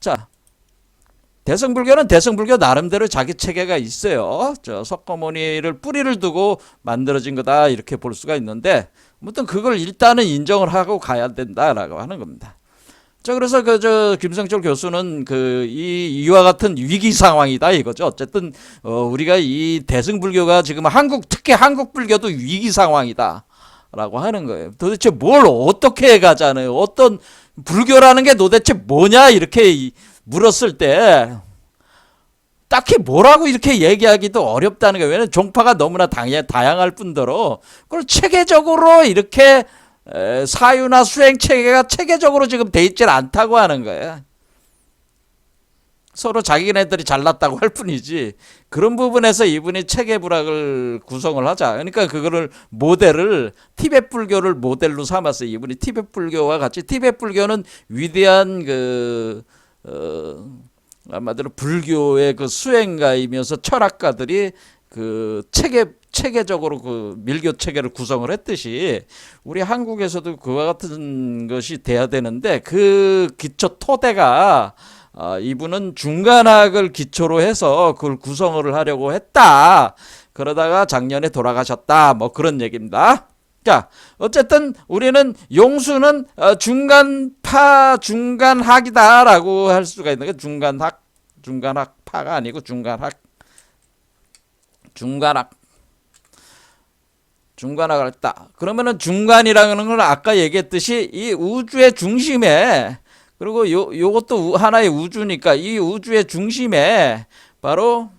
자, 대승불교는 대승불교 나름대로 자기 체계가 있어요. 저 석가모니를 뿌리를 두고 만들어진 거다, 이렇게 볼 수가 있는데, 아무튼 그걸 일단은 인정을 하고 가야 된다라고 하는 겁니다. 자, 그래서 김성철 교수는 이와 같은 위기 상황이다, 이거죠. 어쨌든 우리가 이 대승불교가 지금 특히 한국 불교도 위기 상황이다라고 하는 거예요. 도대체 뭘 어떻게 해가잖아요. 어떤 불교라는 게 도대체 뭐냐, 이렇게 물었을 때 딱히 뭐라고 이렇게 얘기하기도 어렵다는 거예요. 왜냐하면 종파가 너무나 다양할 뿐더러 그걸 체계적으로 이렇게 사유나 수행 체계가 체계적으로 지금 돼 있질 않다고 하는 거예요. 서로 자기네들이 잘났다고 할 뿐이지, 그런 부분에서 이분이 체계 불학을 구성을 하자, 그러니까 그거를 모델을 티베트 불교를 모델로 삼았어요. 이분이 티베트 불교와 같이, 티베트 불교는 위대한 아마도 불교의 그 수행가이면서 철학가들이 체계적으로 그 밀교 체계를 구성을 했듯이 우리 한국에서도 그와 같은 것이 돼야 되는데, 그 기초 토대가 이분은 중간학을 기초로 해서 그걸 구성을 하려고 했다. 그러다가 작년에 돌아가셨다, 뭐 그런 얘기입니다. 자, 어쨌든 우리는 용수는 중간학이다라고 할 수가 있는 게, 중간학파가 아니고 중간학을 했다. 그러면은 중간이라는 건 아까 얘기했듯이 이 우주의 중심에, 그리고 요것도 하나의 우주니까 이 우주의 중심에 바로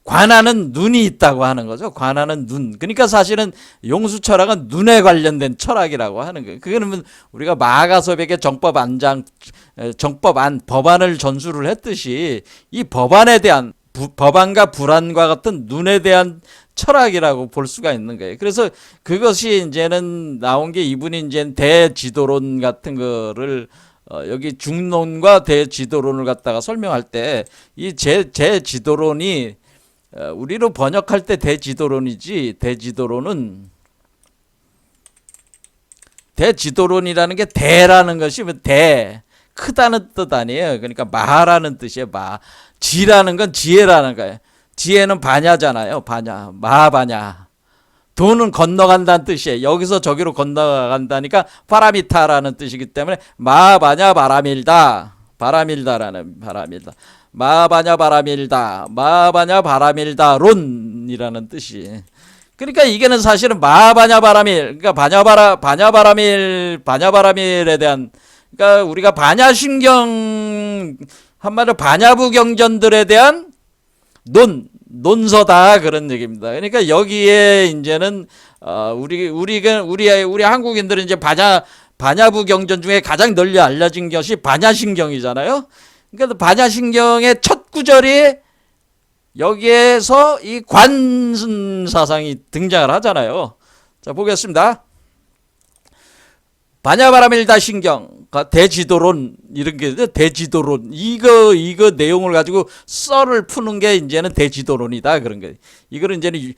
관하는 눈이 있다고 하는 거죠. 관하는 눈. 그러니까 사실은 용수 철학은 눈에 관련된 철학이라고 하는 거예요. 그거는 우리가 마가섭에게 법안을 전수를 했듯이 이 법안에 대한 법안과 불안과 같은 눈에 대한 철학이라고 볼 수가 있는 거예요. 그래서 그것이 이제는 나온 게, 이분이 이제 대지도론 같은 거를 여기 중론과 대지도론을 갖다가 설명할 때 이 제지도론이 우리로 번역할 때 대지도론이지, 대지도론이라는 게 대라는 것이 크다는 뜻 아니에요. 그러니까 마라는 뜻이에요. 지라는 건 지혜라는 거예요. 지혜는 반야잖아요. 반야, 마바냐. 도는 건너간다는 뜻이에요. 여기서 저기로 건너간다니까 파라미타라는 뜻이기 때문에 마바냐 바람일다. 바람일다라는 바람일다. 마바냐 바람일다. 마바냐 바람일다론이라는 뜻이. 그러니까 이게는 사실은 마바냐 바람일, 그러니까 바냐바라밀에 대한, 그러니까 우리가 반야신경, 한마디로 반야부 경전들에 대한 논서다 그런 얘기입니다. 그러니까 여기에 이제는 우리 한국인들은 이제 반야부 경전 중에 가장 널리 알려진 것이 반야신경이잖아요. 그러니까 반야신경의 첫 구절이 여기에서 이 관사상이 등장을 하잖아요. 자, 보겠습니다. 바냐바라밀다 신경, 대지도론, 이런 게, 대지도론. 이거 내용을 가지고 썰을 푸는 게 이제는 대지도론이다. 그런 거. 이거는 이제는,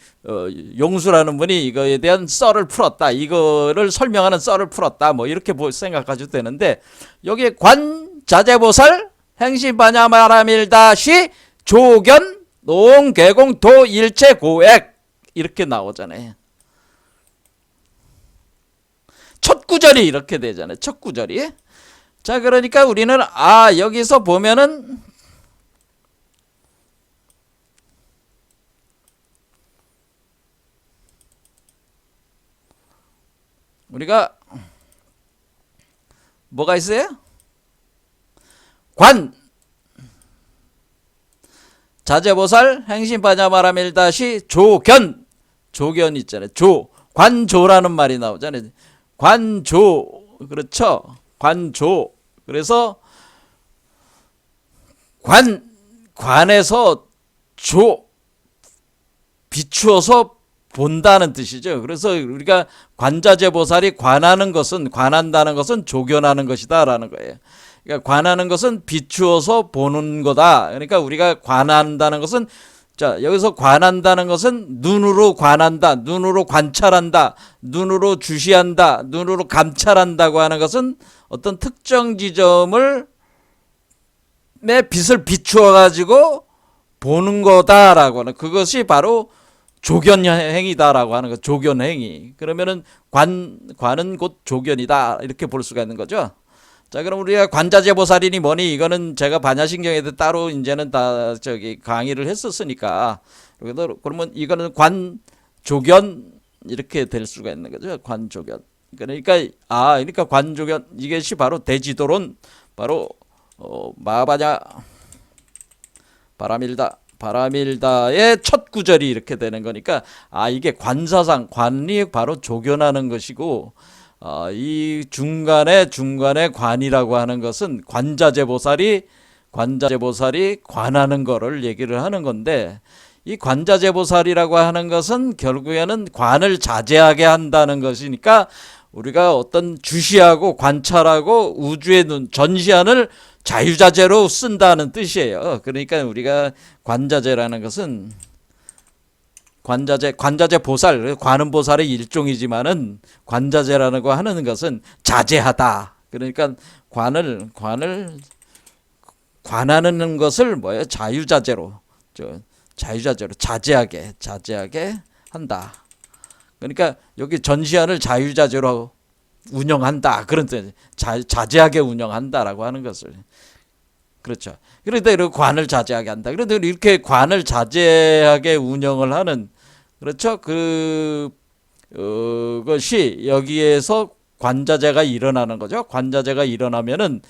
용수라는 분이 이거에 대한 썰을 풀었다. 이거를 설명하는 썰을 풀었다. 뭐, 이렇게 생각하셔도 되는데, 여기에 관자재보살, 행시바냐바라밀다시, 조견, 농, 괴공, 도, 일체, 고액. 이렇게 나오잖아요. 첫 구절이 이렇게 되잖아요. 첫 구절이. 자, 그러니까 우리는 여기서 보면은 우리가 뭐가 있어요? 관 자재보살 행신바냐바라밀다시 조견 있잖아요. 관조라는 말이 나오잖아요. 관조, 그렇죠? 관조. 그래서 관에서 비추어서 본다는 뜻이죠. 그래서 우리가 관자재보살이 관한다는 것은 조견하는 것이다라는 거예요. 그러니까 관하는 것은 비추어서 보는 거다. 그러니까 우리가 관한다는 것은, 자, 여기서 관한다는 것은 눈으로 관한다, 눈으로 관찰한다, 눈으로 주시한다, 눈으로 감찰한다고 하는 것은 어떤 특정 지점을 내 빛을 비추어 가지고 보는 거다라고 하는, 그것이 바로 조견행위다라고 하는 거. 조견행위. 그러면은 관은 곧 조견이다, 이렇게 볼 수가 있는 거죠. 자, 그럼 우리가 관자재보살이니 뭐니, 이거는 제가 반야신경에도 따로 이제는 다 강의를 했었으니까. 그러면 이거는 관조견 이렇게 될 수가 있는 거죠. 관조견. 그러니까 관조견, 이것이 바로 대지도론, 바로 마바냐 바라밀다의 첫 구절이 이렇게 되는 거니까, 이게 관사상, 관이 바로 조견하는 것이고, 이 중간에 관이라고 하는 것은 관자재보살이 관하는 거를 얘기를 하는 건데, 이 관자재보살이라고 하는 것은 결국에는 관을 자제하게 한다는 것이니까, 우리가 어떤 주시하고 관찰하고 우주의 눈, 전시안을 자유자재로 쓴다는 뜻이에요. 그러니까 우리가 관자재라는 것은 관자재 보살, 관은 보살의 일종이지만은 관자재라는 거 하는 것은 자제하다. 그러니까 관하는 것을 뭐예요? 자유자재로 자제하게 한다. 그러니까 여기 전시안을 자유자재로 운영한다. 그런 뜻, 자제하게 운영한다라고 하는 것을. 그렇죠. 그런데 이렇게 관을 자제하게 한다. 그런데 이렇게 관을 자제하게 운영을 하는, 그렇죠. 그것이 여기에서 관자재가 일어나는 거죠. 관자재가 일어나면은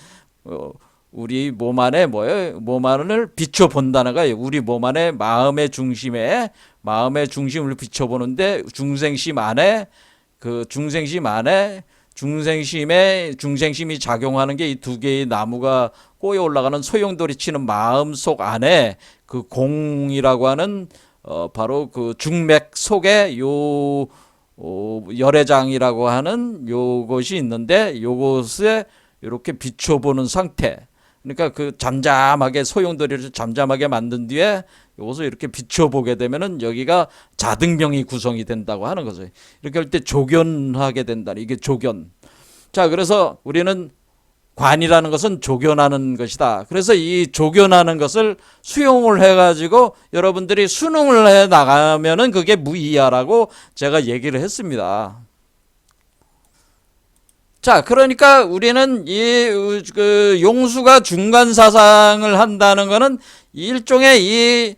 우리 몸 안에 뭐예요? 몸 안을 비춰본다는 거예요. 우리 몸 안에 마음의 중심을 비춰보는데, 중생심이 작용하는 게 이 두 개의 나무가 꼬여 올라가는 소용돌이 치는 마음속 안에 그 공이라고 하는 바로 그 중맥 속에 열애장이라고 하는 요것이 있는데, 요것에 이렇게 비춰보는 상태. 그러니까 그 소용돌이를 잠잠하게 만든 뒤에 요것을 이렇게 비춰보게 되면은 여기가 자등병이 구성이 된다고 하는 거죠. 이렇게 할 때 조견하게 된다. 이게 조견. 자, 그래서 우리는 관이라는 것은 조견하는 것이다. 그래서 이 조견하는 것을 수용을 해가지고 여러분들이 수능을 해 나가면은 그게 무이하라고 제가 얘기를 했습니다. 자, 그러니까 우리는 그 용수가 중간 사상을 한다는 것은 일종의 이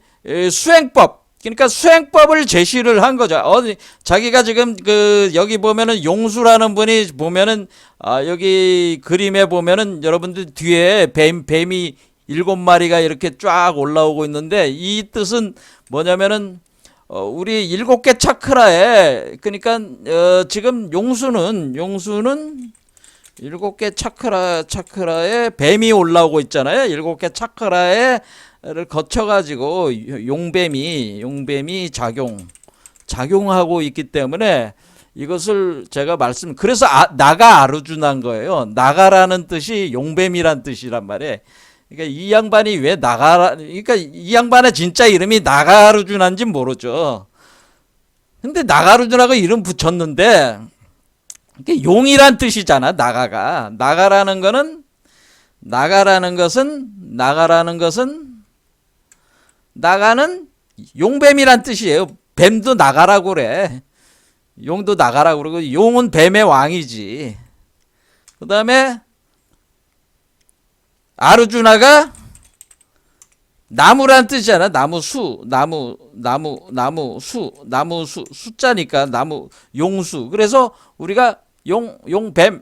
수행법, 그러니까 수행법을 제시를 한 거죠. 자기가 지금 여기 보면은 용수라는 분이 보면은 여기 그림에 보면은 여러분들 뒤에 뱀이 7마리가 이렇게 쫙 올라오고 있는데 이 뜻은 뭐냐면은 우리 7개 차크라에, 그러니까 지금 용수는 7개 차크라에 뱀이 올라오고 있잖아요. 7개 차크라를 거쳐가지고 용뱀이 작용하고 있기 때문에 이것을 제가 그래서 나가 아르주나인 거예요. 나가라는 뜻이 용뱀이란 뜻이란 말이에요. 그러니까 이 양반이 왜 그러니까 이 양반의 진짜 이름이 나가르주나인지 모르죠. 근데 나가르주나가 이름 붙였는데 이게 용이란 뜻이잖아. 나가라는 것은 나가는 용뱀이란 뜻이에요. 뱀도 나가라고 그래. 용도 나가라고 그러고, 용은 뱀의 왕이지. 그 다음에 아르주나가 나무란 뜻이잖아. 숫자니까 용수. 그래서 우리가 용뱀,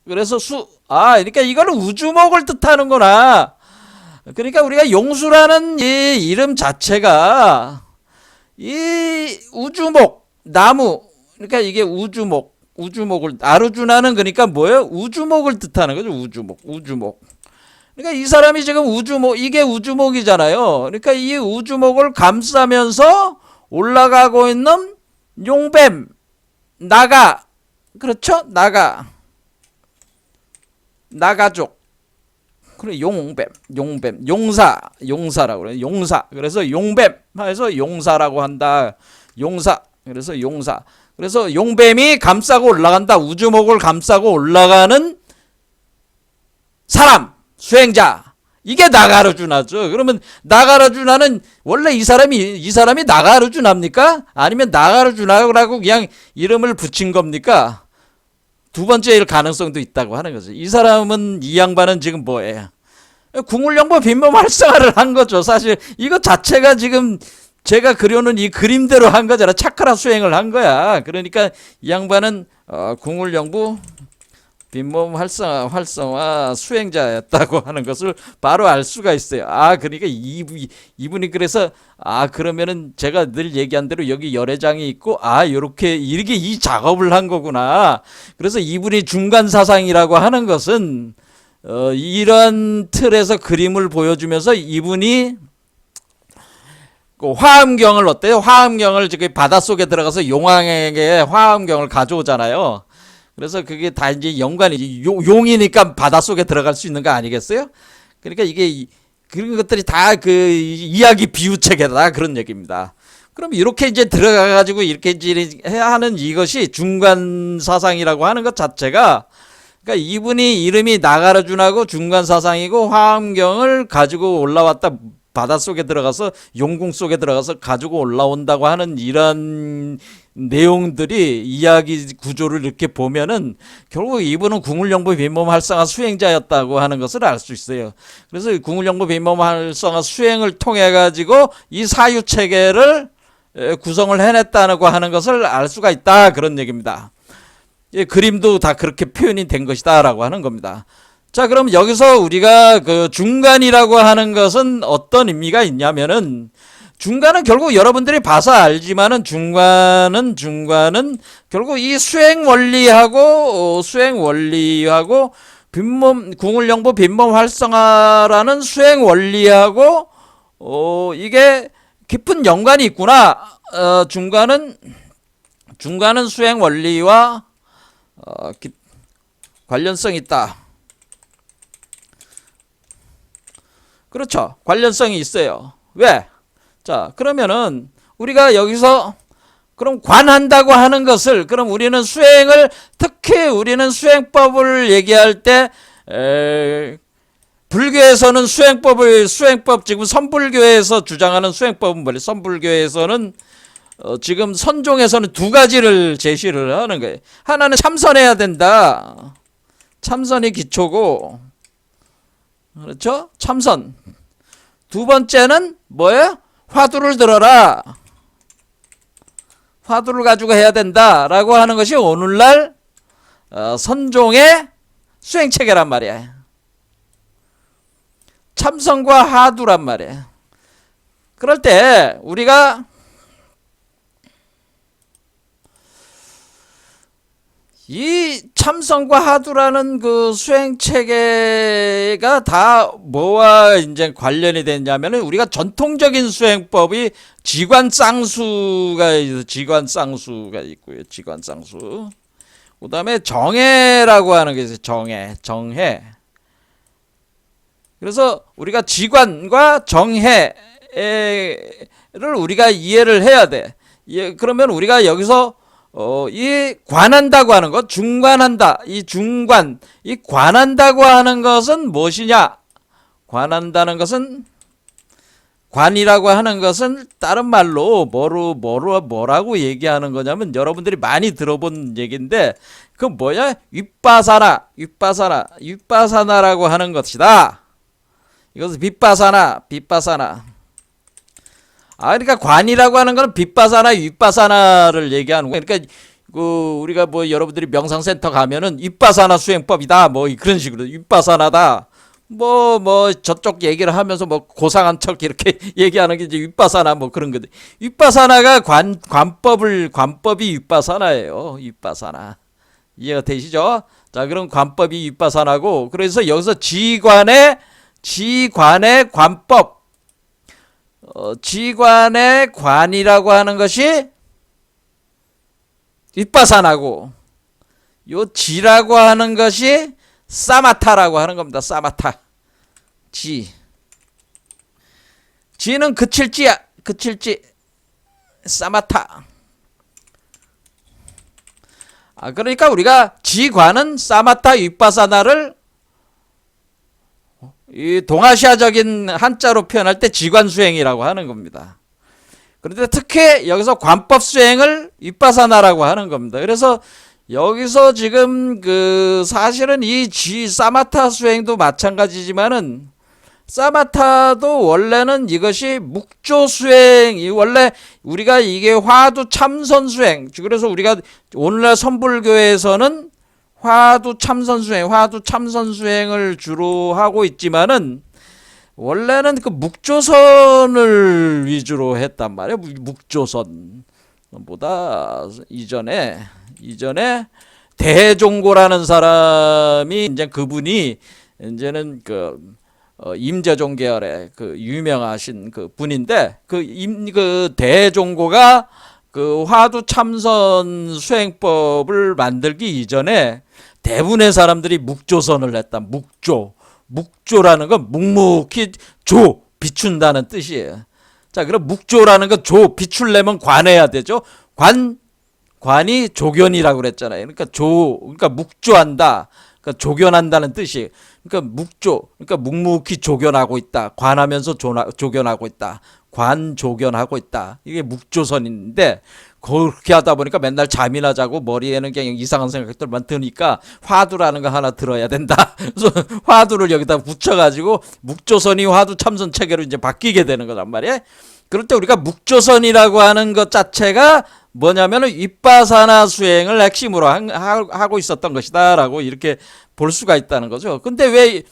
그래서 그러니까 이거는 우주목을 뜻하는구나. 그러니까 우리가 용수라는 이 이름 자체가 이 우주목, 나무, 그러니까 이게 우주목을, 아르주나는 그러니까 뭐예요? 우주목을 뜻하는 거죠. 우주목. 그러니까 이 사람이 지금 이게 우주목이잖아요. 그러니까 이 우주목을 감싸면서 올라가고 있는 용뱀, 그렇죠? 나가족. 그래, 용뱀, 용사라고 그래요. 그래서 용뱀 해서 용사라고 한다. 그래서 용뱀이 감싸고 올라간다. 우주목을 감싸고 올라가는 사람, 수행자. 이게 나가르주나죠. 그러면 나가르주나는 원래 이 사람이 나가르주나입니까? 아니면 나가르주나라고 그냥 이름을 붙인 겁니까? 두 번째일 가능성도 있다고 하는 거죠. 이 양반은 지금 뭐예요? 궁울영보 빈몸 활성화를 한 거죠. 사실 이거 자체가 지금 제가 그려놓은 이 그림대로 한 거잖아. 차크라 수행을 한 거야. 그러니까 이 양반은 궁울영보 빈몸 활성화 수행자였다고 하는 것을 바로 알 수가 있어요. 그러니까 이분이 그래서 그러면은 제가 늘 얘기한 대로 여기 열애장이 있고 이렇게 이 작업을 한 거구나. 그래서 이분이 중간 사상이라고 하는 것은 이런 틀에서 그림을 보여주면서 이분이 화엄경을 어때요? 화엄경을 저기 바닷속에 들어가서 용왕에게 화엄경을 가져오잖아요. 그래서 그게 다 이제 연관이지. 용이니까 바닷속에 들어갈 수 있는 거 아니겠어요? 그러니까 이게 그런 것들이 다 그 이야기 비유체계다 그런 얘기입니다. 그럼 이렇게 이제 들어가가지고 이렇게 이제 해야 하는 이것이 중간 사상이라고 하는 것 자체가, 그러니까 이분이 이름이 나가르주나고 중간 사상이고 화엄경을 가지고 올라왔다. 바닷속에 들어가서 용궁 속에 들어가서 가지고 올라온다고 하는 이런 내용들이 이야기 구조를 이렇게 보면은 결국 이분은 궁울영보 빈몸 활성화 수행자였다고 하는 것을 알 수 있어요. 그래서 궁울영보 빈몸 활성화 수행을 통해 가지고 이 사유 체계를 구성을 해냈다고 하는 것을 알 수가 있다 그런 얘기입니다. 그림도 다 그렇게 표현이 된 것이다라고 하는 겁니다. 자, 그럼 여기서 우리가 그 중간이라고 하는 것은 어떤 의미가 있냐면은, 중간은 결국 여러분들이 봐서 알지만은 중간은 결국 이 수행 원리하고 궁울영보 빈몸 활성화라는 수행 원리하고 이게 깊은 연관이 있구나. 중간은 수행 원리와 관련성이 있다. 그렇죠. 관련성이 있어요. 왜? 자, 그러면은 우리가 여기서 그럼 관한다고 하는 것을, 그럼 우리는 수행을, 특히 우리는 수행법을 얘기할 때 불교에서는 수행법 지금 선불교에서 주장하는 수행법은 뭐래? 선불교에서는 지금 선종에서는 두 가지를 제시를 하는 거예요. 하나는 참선해야 된다. 참선이 기초고, 그렇죠? 참선. 두 번째는 뭐예요? 화두를 들어라. 화두를 가지고 해야 된다라고 하는 것이 오늘날 선종의 수행체계란 말이야. 참선과 화두란 말이야. 그럴 때 우리가 이 참선과 화두라는 그 수행 체계가 다 뭐와 이제 관련이 됐냐면은 우리가 전통적인 수행법이 지관쌍수가 있고요. 지관쌍수. 그다음에 정해라고 하는 게 있어요. 정해. 그래서 우리가 지관과 정해를 우리가 이해를 해야 돼. 그러면 우리가 여기서 이 관한다고 하는 것, 중관한다. 이 관한다고 하는 것은 무엇이냐? 관한다는 것은, 관이라고 하는 것은 다른 말로 뭐라고 얘기하는 거냐면 여러분들이 많이 들어본 얘기인데 그 뭐야? 윗바사나라고 하는 것이다. 이것은 빗바사나. 그러니까 관이라고 하는 거는 빗바사나 윗바사나를 얘기하는 거예요. 그러니까 우리가 뭐 여러분들이 명상센터 가면은 윗바사나 수행법이다. 뭐 그런 식으로 윗바사나다. 뭐 저쪽 얘기를 하면서 뭐 고상한 척 이렇게 얘기하는 게 이제 윗바사나 뭐 그런 거들. 윗바사나가 관법이 윗바사나예요. 윗바사나. 이해가 되시죠? 자, 그럼 관법이 윗바사나고, 그래서 여기서 지관의 관법, 지관의 관이라고 하는 것이 윗바사나고, 요 지라고 하는 것이 사마타라고 하는 겁니다. 사마타. 지는 그칠지. 사마타. 그러니까 우리가 지관은 사마타 윗바사나를 이 동아시아적인 한자로 표현할 때 지관수행이라고 하는 겁니다. 그런데 특히 여기서 관법 수행을 윗바사나라고 하는 겁니다. 그래서 여기서 지금 사실은 이 사마타 수행도 마찬가지지만은 사마타도 원래는 이것이 묵조 수행, 원래 우리가 이게 화두 참선 수행. 그래서 우리가 오늘날 선불교에서는 화두 참선 수행을 주로 하고 있지만은 원래는 그 묵조선을 위주로 했단 말이에요. 묵조선보다 이전에 대종고라는 사람이 이제 그분이 이제는 임재종 계열의 유명하신 분인데 그 대종고가 화두 참선 수행법을 만들기 이전에 대부분의 사람들이 묵조선을 했다. 묵조라는 건 묵묵히 비춘다는 뜻이에요. 자, 그럼 묵조라는 건 비출려면 관해야 되죠. 관이 조견이라고 그랬잖아요. 그러니까 묵조한다. 그러니까 조견한다는 뜻이에요. 그러니까 묵묵히 조견하고 있다. 관하면서 조견하고 있다. 관조견하고 있다. 이게 묵조선인데 그렇게 하다 보니까 맨날 잠이나 자고 머리에는 그냥 이상한 생각들만 드니까 화두라는 거 하나 들어야 된다. 그래서 화두를 여기다 붙여가지고 묵조선이 화두 참선 체계로 이제 바뀌게 되는 거란 말이에요. 그럴 때 우리가 묵조선이라고 하는 것 자체가 뭐냐면은 윗바사나 수행을 핵심으로 하고 있었던 것이다라고 이렇게 볼 수가 있다는 거죠. 근데 왜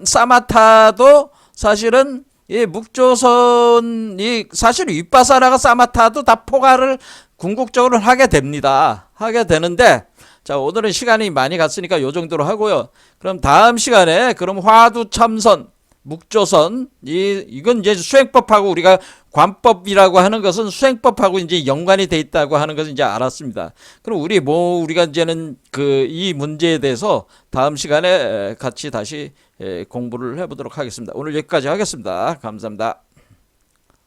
사마타도 사실은 이 묵조선이 사실 윗바사나가 사마타도 다 포괄을 궁극적으로 하게 됩니다. 하게 되는데 자, 오늘은 시간이 많이 갔으니까 요 정도로 하고요. 그럼 다음 시간에 그럼 화두 참선 묵조선 이건 이제 수행법하고 우리가 관법이라고 하는 것은 수행법하고 이제 연관이 돼 있다고 하는 것은 이제 알았습니다. 그럼 우리가 이제는 이 문제에 대해서 다음 시간에 같이 다시 공부를 해보도록 하겠습니다. 오늘 여기까지 하겠습니다. 감사합니다.